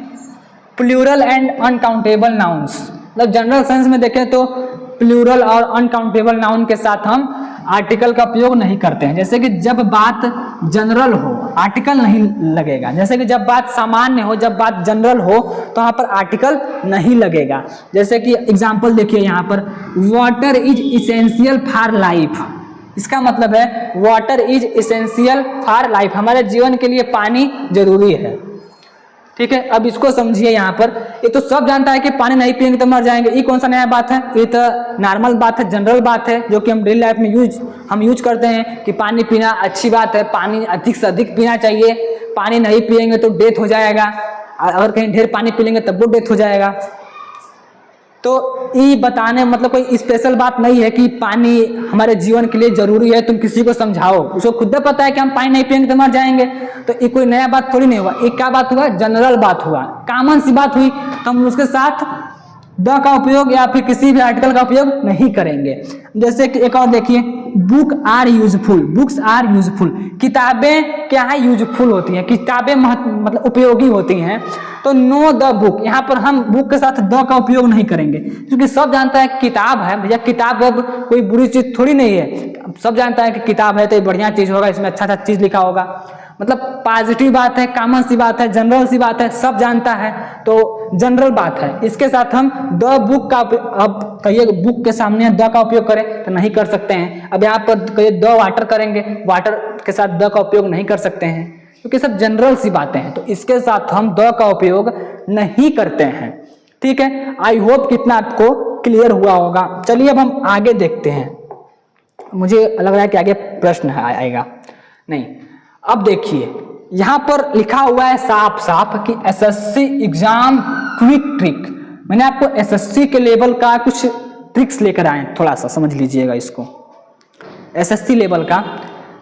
प्लूरल एंड अनकाउंटेबल नाउन्स, मतलब जनरल सेंस में देखें तो प्लूरल और अनकाउंटेबल नाउन के साथ हम आर्टिकल का उपयोग नहीं करते हैं। जैसे कि जब बात जनरल हो आर्टिकल नहीं लगेगा, जैसे कि जब बात सामान्य हो, जब बात जनरल हो तो यहाँ पर आर्टिकल नहीं लगेगा। जैसे कि एग्जाम्पल देखिए यहाँ पर, water is essential for life, इसका मतलब है water is essential for life, हमारे जीवन के लिए पानी जरूरी है। ठीक है, अब इसको समझिए। यहाँ पर ये तो सब जानता है कि पानी नहीं पिएंगे तो मर जाएंगे, ये कौन सा नया बात है, ये तो नॉर्मल बात है, जनरल बात है, जो कि हम डेली लाइफ में यूज करते हैं कि पानी पीना अच्छी बात है, पानी अधिक से अधिक पीना चाहिए, पानी नहीं पिएंगे तो डेथ हो जाएगा, अगर कहीं ढेर पानी पी लेंगे तब वो डेथ हो जाएगा। तो ये बताने मतलब कोई स्पेशल बात नहीं है कि पानी हमारे जीवन के लिए जरूरी है, तुम किसी को समझाओ, उसको खुद पता है कि हम पानी नहीं पिएंगे तो मर जाएंगे, तो ये कोई नया बात थोड़ी नहीं हुआ, ये क्या बात हुआ, जनरल बात हुआ, कॉमन सी बात हुई, तो हम उसके साथ द का उपयोग या फिर किसी भी आर्टिकल का उपयोग नहीं करेंगे। जैसे कि एक और देखिए, book are useful, books are useful, किताबें क्या है, यूजफुल होती हैं, किताबें मतलब उपयोगी होती हैं। तो नो द बुक, यहाँ पर हम बुक के साथ द का उपयोग नहीं करेंगे, क्योंकि सब जानता है किताब है भैया, किताब अब कोई बुरी चीज थोड़ी नहीं है, सब जानता है कि किताब है तो बढ़िया चीज होगा, इसमें अच्छा चीज लिखा होगा, मतलब पॉजिटिव बात है, कॉमन सी बात है, जनरल सी बात है, सब जानता है, तो जनरल बात है। इसके साथ हम द बुक का, अब कहिए बुक के सामने द का उपयोग करें तो नहीं कर सकते हैं। अब यहाँ पर कहिए द वाटर करेंगे, वाटर के साथ द का उपयोग नहीं कर सकते हैं, क्योंकि सब जनरल सी बातें हैं, तो इसके साथ हम द का उपयोग नहीं करते हैं। ठीक है, आई होप कितना आपको क्लियर हुआ होगा। चलिए अब हम आगे देखते हैं, मुझे लग रहा है कि आगे प्रश्न आएगा नहीं। अब देखिए यहां पर लिखा हुआ है साफ साफ कि एसएससी एग्जाम क्विक ट्रिक, मैंने आपको एसएससी के लेवल का कुछ ट्रिक्स लेकर आए, थोड़ा सा समझ लीजिएगा इसको। एसएससी लेवल का,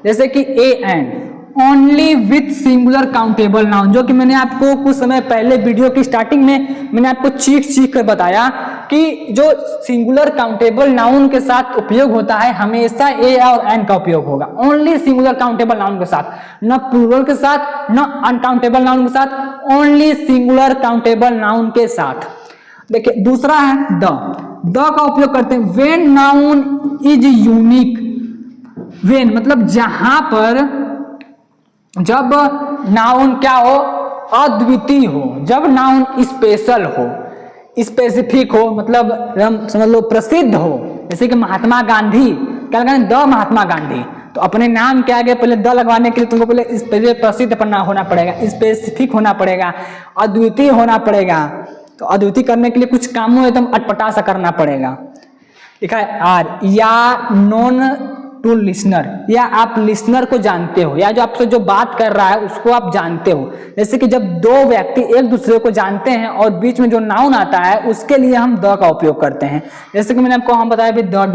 जैसे कि A and only with singular countable noun, जो कि मैंने आपको कुछ समय पहले वीडियो की स्टार्टिंग में मैंने आपको चीख कर बताया कि जो सिंगुलर काउंटेबल नाउन के साथ उपयोग होता है हमेशा ए और एन का उपयोग होगा, ओनली सिंगुलर काउंटेबल नाउन के साथ, न प्लूरल के साथ, न अनकाउंटेबल नाउन के साथ, ओनली सिंगुलर काउंटेबल नाउन के साथ। देखिए दूसरा है द का उपयोग करते हैं when noun is unique, when मतलब जहां पर, जब नाउन क्या हो, अद्वितीय हो, जब नाउन स्पेशल हो, स्पेसिफिक हो, मतलब हम समझ लो प्रसिद्ध हो, जैसे कि महात्मा गांधी, क्या लगाना, द महात्मा गांधी, तो अपने नाम के आगे पहले द लगवाने के लिए तुमको पहले प्रसिद्ध होना पड़ेगा, स्पेसिफिक होना पड़ेगा, अद्वितीय होना पड़ेगा, तो अद्वितीय करने के लिए कुछ कामों एकदम अटपटा सा करना पड़ेगा। लिखा है आर, या नॉन टू लिसनर, या आप लिसनर को जानते हो, या जो आपसे जो बात कर रहा है उसको आप जानते हो। जैसे कि जब दो व्यक्ति एक दूसरे को जानते हैं और बीच में जो नाउन आता है उसके लिए हम द का उपयोग करते हैं। जैसे कि मैंने आपको हम बताया भी द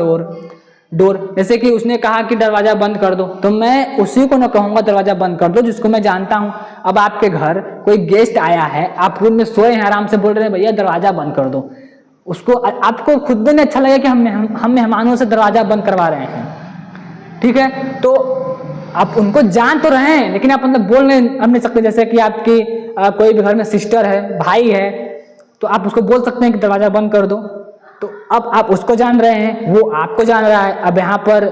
डोर, जैसे कि उसने कहा कि दरवाजा बंद कर दो, तो मैं उसी को ना कहूंगा दरवाजा बंद कर दो जिसको मैं जानता हूं। अब आपके घर कोई गेस्ट आया है, आप रूम में सोए हैं, आराम से बोल रहे हैं भैया दरवाजा बंद कर दो, उसको आपको खुद भी नहीं अच्छा लगे कि हम मेहमानों से दरवाजा बंद करवा रहे हैं। ठीक है, तो आप उनको जान तो रहे हैं लेकिन आप मतलब बोल नहीं सकते। जैसे कि आपकी कोई भी घर में सिस्टर है, भाई है, तो आप उसको बोल सकते हैं कि दरवाजा बंद कर दो, तो अब आप उसको जान रहे हैं, वो आपको जान रहा है, अब यहाँ पर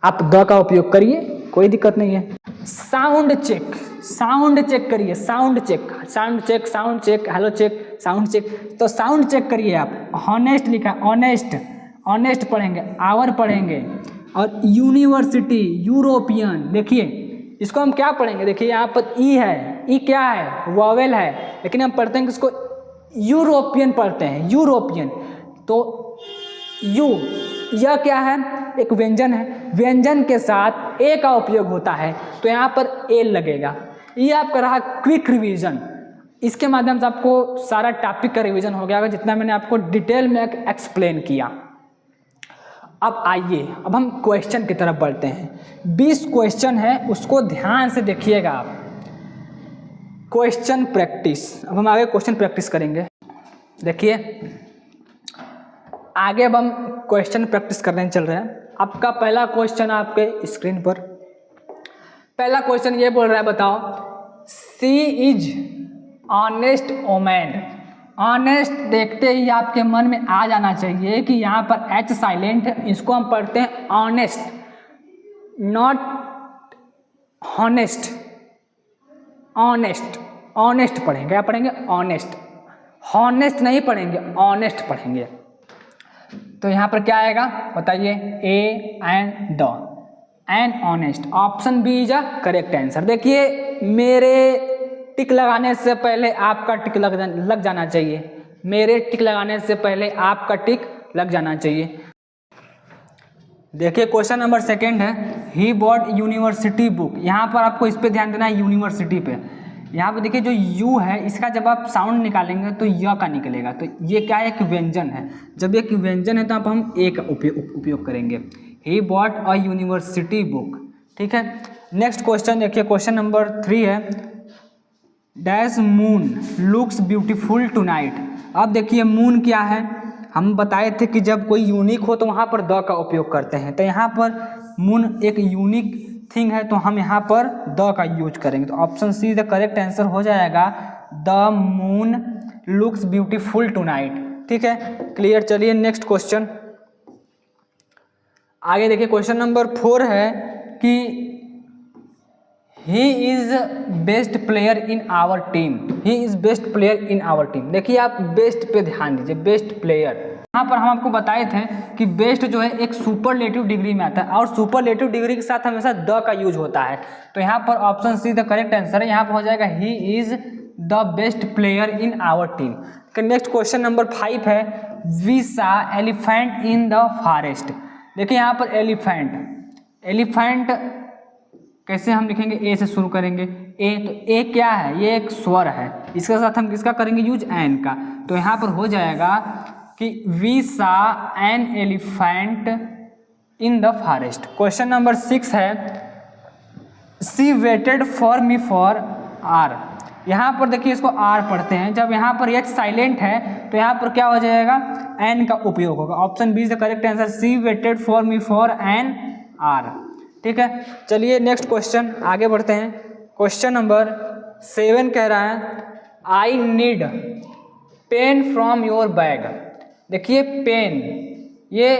आप द का उपयोग करिए, कोई दिक्कत नहीं है। साउंड चेक करिए, sound check, hello check, sound check, तो साउंड चेक करिए आप। हॉनेस्ट लिखा, ऑनेस्ट पढ़ेंगे, आवर पढ़ेंगे, और यूनिवर्सिटी, यूरोपियन, देखिए इसको हम क्या पढ़ेंगे, देखिए यहाँ पर ई है, ई क्या है, वॉवेल है, लेकिन हम पढ़ते हैं कि इसको यूरोपियन पढ़ते हैं, यूरोपियन। तो यू, यह क्या है, एक व्यंजन है, व्यंजन के साथ ए का उपयोग होता है, तो यहाँ पर ए लगेगा। ये आपका रहा क्विक रिवीजन, इसके माध्यम से आपको सारा टॉपिक का रिवीजन हो गया, जितना मैंने आपको डिटेल में एक्सप्लेन किया। अब आइए, अब हम क्वेश्चन की तरफ बढ़ते हैं। 20 क्वेश्चन है, उसको ध्यान से देखिएगा आप। क्वेश्चन प्रैक्टिस, अब हम आगे क्वेश्चन प्रैक्टिस करेंगे। देखिए आगे अब हम क्वेश्चन प्रैक्टिस करने चल रहे हैं। आपका पहला क्वेश्चन आपके स्क्रीन पर, पहला क्वेश्चन ये बोल रहा है, बताओ सी इज ऑनेस्ट वोमैन। ऑनेस्ट देखते ही आपके मन में आ जाना चाहिए कि यहाँ पर एच साइलेंट है, इसको हम पढ़ते हैं ऑनेस्ट, नॉट हॉनेस्ट, ऑनेस्ट पढ़ेंगे, क्या पढ़ेंगे, ऑनेस्ट, हॉनेस्ट नहीं पढ़ेंगे, ऑनेस्ट पढ़ेंगे। तो यहाँ पर क्या आएगा बताइए, a and the, and honest, option B is a correct answer. देखिए मेरे टिक लगाने से पहले आपका टिक लग जाना चाहिए, मेरे टिक लगाने से पहले आपका टिक लग जाना चाहिए। देखिए क्वेश्चन नंबर सेकंड है, ही बॉट यूनिवर्सिटी बुक। यहाँ पर आपको इस पे ध्यान देना है, यूनिवर्सिटी पे। यहाँ पे देखिए जो यू है इसका जब आप साउंड निकालेंगे तो य का निकलेगा, तो ये क्या है, एक व्यंजन है। जब एक व्यंजन है तो आप हम ए का उपयोग करेंगे। He bought a university book, ठीक है। नेक्स्ट क्वेश्चन देखिए, क्वेश्चन नंबर 3 है, dash moon looks beautiful tonight. अब देखिए मून क्या है, हम बताए थे कि जब कोई यूनिक हो तो वहाँ पर द का उपयोग करते हैं, तो यहाँ पर मून एक यूनिक थिंग है तो हम यहाँ पर द का यूज करेंगे। तो option C the correct answer हो जाएगा, the moon looks beautiful tonight, ठीक है। क्लियर। चलिए नेक्स्ट क्वेश्चन आगे देखिए, क्वेश्चन नंबर 4 है कि he is best player in our team, he is best player in our team. देखिए आप बेस्ट पे ध्यान दीजिए, बेस्ट प्लेयर। यहाँ पर हम आपको बताए थे कि बेस्ट जो है एक सुपरलेटिव डिग्री में आता है और सुपरलेटिव डिग्री के साथ हमेशा द का यूज होता है, तो यहाँ पर option C the correct answer है। यहाँ पर हो जाएगा he is the best player in our team. Next question number 5 है, we saw elephant in the forest. देखिए यहाँ पर एलिफेंट, एलिफेंट कैसे हम लिखेंगे, ए से शुरू करेंगे। ए, तो ए क्या है, ये एक स्वर है, इसके साथ हम किसका करेंगे यूज, एन का। तो यहाँ पर हो जाएगा कि we saw an elephant in the forest. Question number 6 है, she waited for me for hour. यहाँ पर देखिए इसको आर पढ़ते हैं, जब यहाँ पर एच साइलेंट है तो यहाँ पर क्या हो जाएगा, एन का उपयोग होगा। Option B is the correct answer, she waited for me for an hour, ठीक है। चलिए नेक्स्ट क्वेश्चन आगे बढ़ते हैं। क्वेश्चन नंबर 7 कह रहा है, I need pen from your bag. देखिए पेन, ये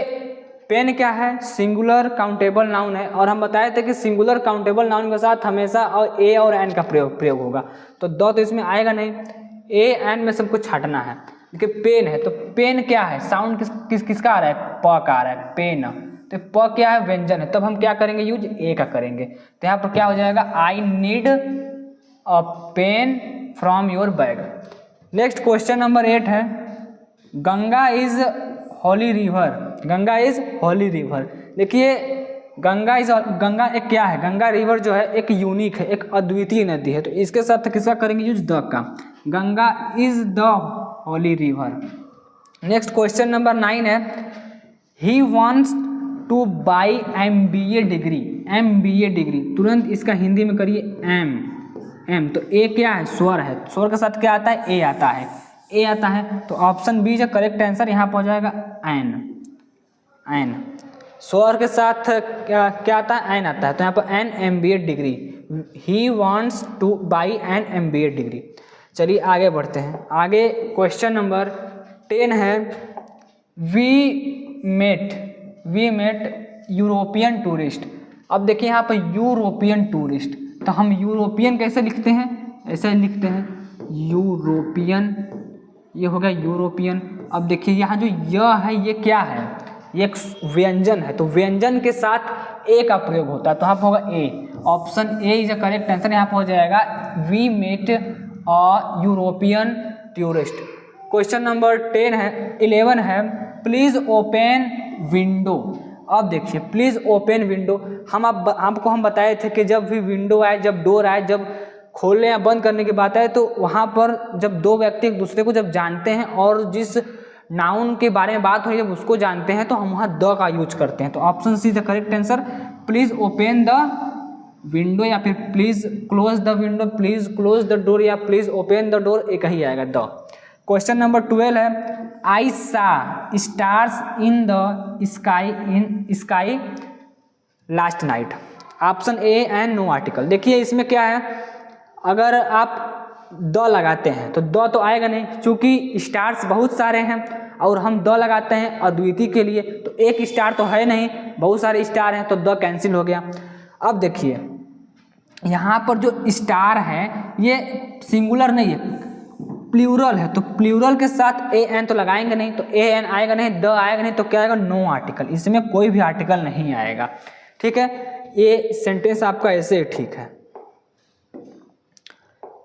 पेन क्या है, सिंगुलर काउंटेबल नाउन है और हम बताए थे कि सिंगुलर काउंटेबल नाउन के साथ हमेशा और ए और एन का प्रयोग होगा, तो दो तो इसमें आएगा नहीं, ए एन में सब कुछ हटना है। देखिए पेन है, तो पेन क्या है, साउंड किसका आ रहा है, प का आ रहा है, पेन। तो प क्या है, व्यंजन है, तब हम क्या करेंगे यूज, ए का करेंगे। तो यहाँ पर क्या हो जाएगा, I need a pen from your bag. Next question number 8 है, Ganga is holy river. Ganga is holy river. देखिए गंगा एक क्या है, गंगा रिवर जो है एक यूनिक है, एक अद्वितीय नदी है, तो इसके साथ किसका करेंगे यूज, द का। Ganga is the Holi river. Next question number 9 है, ही wants to by MBA degree. MBA degree, तुरंत इसका हिंदी में करिए एम। तो ए क्या है, स्वर है, स्वर के साथ क्या आता है, ए आता है, ए आता है। तो ऑप्शन बी जो करेक्ट आंसर यहाँ पर हो जाएगा एन। स्वर के साथ क्या आता है, एन आता है, तो यहाँ पर an MBA degree, he wants to buy an MBA degree. चलिए आगे बढ़ते हैं। आगे क्वेश्चन नंबर 10 है, वी मेट यूरोपियन टूरिस्ट। अब देखिए यहाँ पर यूरोपियन टूरिस्ट, तो हम यूरोपियन कैसे लिखते हैं, ऐसे लिखते हैं यूरोपियन, ये हो गया यूरोपियन। अब देखिए यहाँ जो य है ये क्या है, ये एक व्यंजन है, तो व्यंजन के साथ ए का प्रयोग होता है, तो यहाँ पर होगा A. Option A is a correct answer. यहाँ पर हो जाएगा we met a European tourist. Question number 11 है, प्लीज ओपन विंडो। अब देखिए प्लीज ओपन विंडो, आपको हम बताए थे कि जब भी विंडो आए, जब डोर आए, जब खोलने या बंद करने की बात आए, तो वहाँ पर जब दो व्यक्ति एक दूसरे को जब जानते हैं और जिस नाउन के बारे में बात हो जब उसको जानते हैं, तो हम वहाँ द का यूज करते हैं। तो option C the correct answer, please open the window या फिर please close the window, please close the door या प्लीज ओपन द डोर, एक ही आएगा द। क्वेश्चन नंबर 12 है, I saw stars in the sky last night. Option A and no article. देखिए इसमें क्या है, अगर आप द लगाते हैं तो द तो आएगा नहीं, क्योंकि स्टार्स बहुत सारे हैं और हम द लगाते हैं अद्वितीय के लिए, तो एक स्टार तो है नहीं, बहुत सारे स्टार हैं, तो द कैंसिल हो गया। अब देखिए यहाँ पर जो स्टार है ये सिंगुलर नहीं है, प्लूरल है, तो प्लूरल के साथ ए एन तो लगाएंगे नहीं, तो ए एन आएगा नहीं, द आएगा नहीं, तो क्या आएगा, नो आर्टिकल। इसमें कोई भी आर्टिकल नहीं आएगा, ठीक है। ये सेंटेंस आपका ऐसे ठीक है।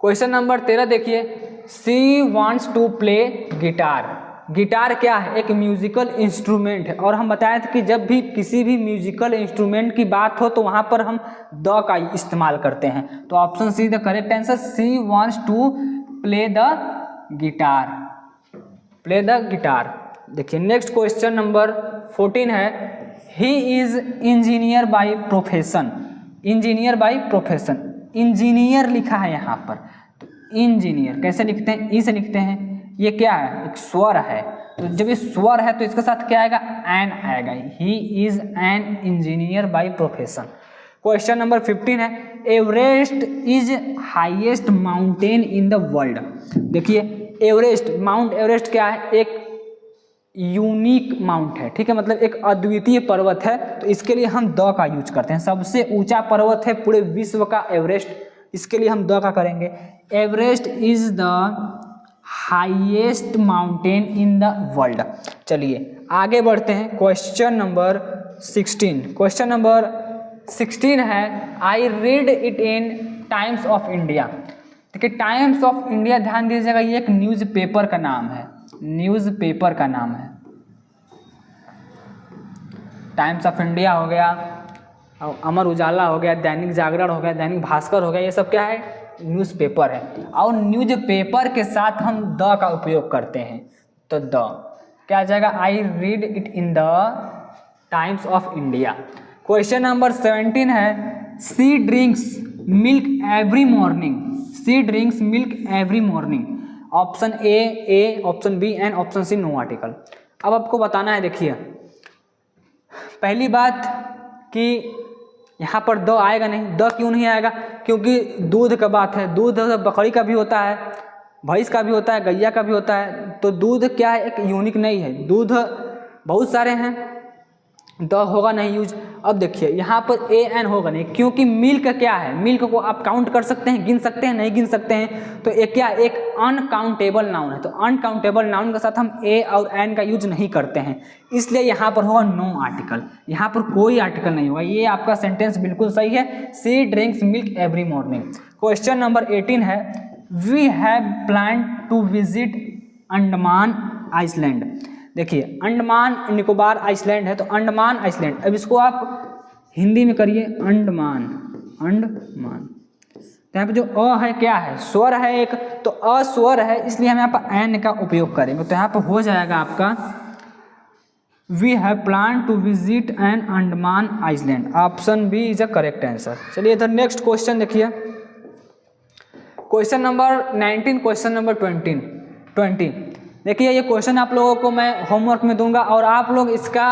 क्वेश्चन नंबर 13 देखिए, she wants to play guitar. Guitar क्या है? एक म्यूजिकल इंस्ट्रूमेंट है, और हम बताए थे कि जब भी किसी भी म्यूजिकल इंस्ट्रूमेंट की बात हो तो वहाँ पर हम द का इस्तेमाल करते हैं। तो option C the correct answer, she wants to play the guitar, play the guitar. देखिए नेक्स्ट क्वेश्चन नंबर 14 है, he is engineer by profession. Engineer by profession, engineer लिखा है यहाँ पर, तो इंजीनियर कैसे लिखते हैं? ई से लिखते हैं। ये क्या है? एक स्वर है, तो जब ये स्वर है तो इसके साथ क्या आएगा? एन आएगा। He is an engineer by profession. Question number 15 है, Everest is highest mountain in the world. देखिए एवरेस्ट, माउंट एवरेस्ट क्या है? एक यूनिक माउंट है, ठीक है, मतलब एक अद्वितीय पर्वत है, तो इसके लिए हम द का यूज करते हैं। सबसे ऊंचा पर्वत है पूरे विश्व का एवरेस्ट, इसके लिए हम द का करेंगे। Everest is the highest mountain in the world. चलिए आगे बढ़ते हैं, क्वेश्चन नंबर 16। क्वेश्चन नंबर 16 है, आई read it in times of India. देखिए टाइम्स ऑफ इंडिया ध्यान दीजिएगा, ये एक न्यूज़पेपर का नाम है, न्यूज़पेपर का नाम है। टाइम्स ऑफ इंडिया हो गया, अमर उजाला हो गया, दैनिक जागरण हो गया, दैनिक भास्कर हो गया, ये सब क्या है? न्यूज़पेपर है। और न्यूज़पेपर के साथ हम द का उपयोग करते हैं, तो द क्या आ जाएगा? I read it in the Times of India. Question number 17 है, she drinks milk every morning. She drinks milk every morning. Option A, option B and option C no article. अब आपको बताना है, देखिए पहली बात कि यहाँ पर द आएगा नहीं। द क्यों नहीं आएगा? क्योंकि दूध का बात है, दूध बकरी का भी होता है, भैंस का भी होता है, गैया का भी होता है, तो दूध क्या है? एक यूनिक नहीं है, दूध बहुत सारे हैं, द होगा नहीं यूज। अब देखिए यहाँ पर ए एन होगा नहीं, क्योंकि मिल्क क्या है? मिल्क को आप काउंट कर सकते हैं, गिन सकते हैं, नहीं गिन सकते हैं, तो एक क्या? एक अनकाउंटेबल नाउन है, तो अनकाउंटेबल नाउन के साथ हम ए और एन का यूज नहीं करते हैं, इसलिए यहाँ पर होगा नो आर्टिकल। यहाँ पर कोई आर्टिकल नहीं होगा, ये आपका सेंटेंस बिल्कुल सही है, she drinks milk every morning. Question number 18 है, we have plan to visit Andaman island. देखिए अंडमान निकोबार आइसलैंड है, तो अंडमान आइसलैंड, अब इसको आप हिंदी में करिए अंडमान, अंडमान। तो यहाँ पे जो अ है क्या है? स्वर है एक, तो अ स्वर है, इसलिए हम यहाँ पर एन का उपयोग करेंगे, तो यहाँ पर हो जाएगा आपका we have plan to visit an Andaman island. Option B is a correct answer. चलिए इधर नेक्स्ट क्वेश्चन देखिए, क्वेश्चन नंबर 19, क्वेश्चन नंबर 20। देखिए ये क्वेश्चन आप लोगों को मैं होमवर्क में दूंगा और आप लोग इसका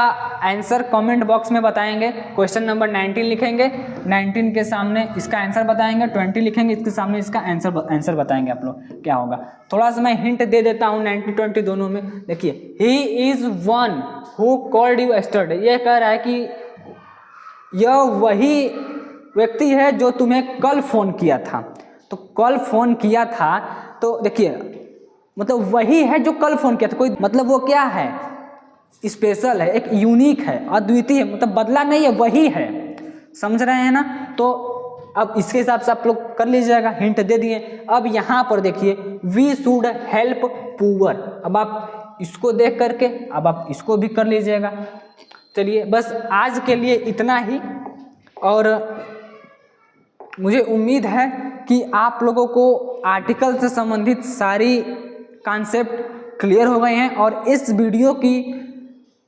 आंसर कमेंट बॉक्स में बताएंगे। क्वेश्चन नंबर 19 लिखेंगे, 19 के सामने इसका आंसर बताएंगे, 20 लिखेंगे, इसके सामने इसका आंसर बताएंगे आप लोग क्या होगा। थोड़ा सा मैं हिंट दे देता हूँ 19 20 दोनों में। देखिए he is one who called you yesterday, ये कह रहा है कि यह वही व्यक्ति है जो तुम्हें कल फ़ोन किया था, तो कल फ़ोन किया था, तो देखिए मतलब वही है जो कल फ़ोन किया था, कोई मतलब वो क्या है? स्पेशल है, एक यूनिक है, अद्वितीय है, मतलब बदला नहीं है, वही है, समझ रहे हैं ना? तो अब इसके हिसाब से आप लोग कर लीजिएगा, हिंट दे दिए। अब यहाँ पर देखिए वी शुड हेल्प पुअर, अब आप इसको देख करके अब आप इसको भी कर लीजिएगा। चलिए बस आज के लिए इतना ही, और मुझे उम्मीद है कि आप लोगों को आर्टिकल से संबंधित सारी कॉन्सेप्ट क्लियर हो गए हैं और इस वीडियो की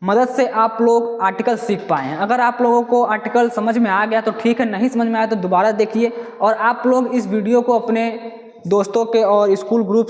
मदद से आप लोग आर्टिकल सीख पाए हैं। अगर आप लोगों को आर्टिकल समझ में आ गया तो ठीक है, नहीं समझ में आया तो दोबारा देखिए, और आप लोग इस वीडियो को अपने दोस्तों के और स्कूल ग्रुप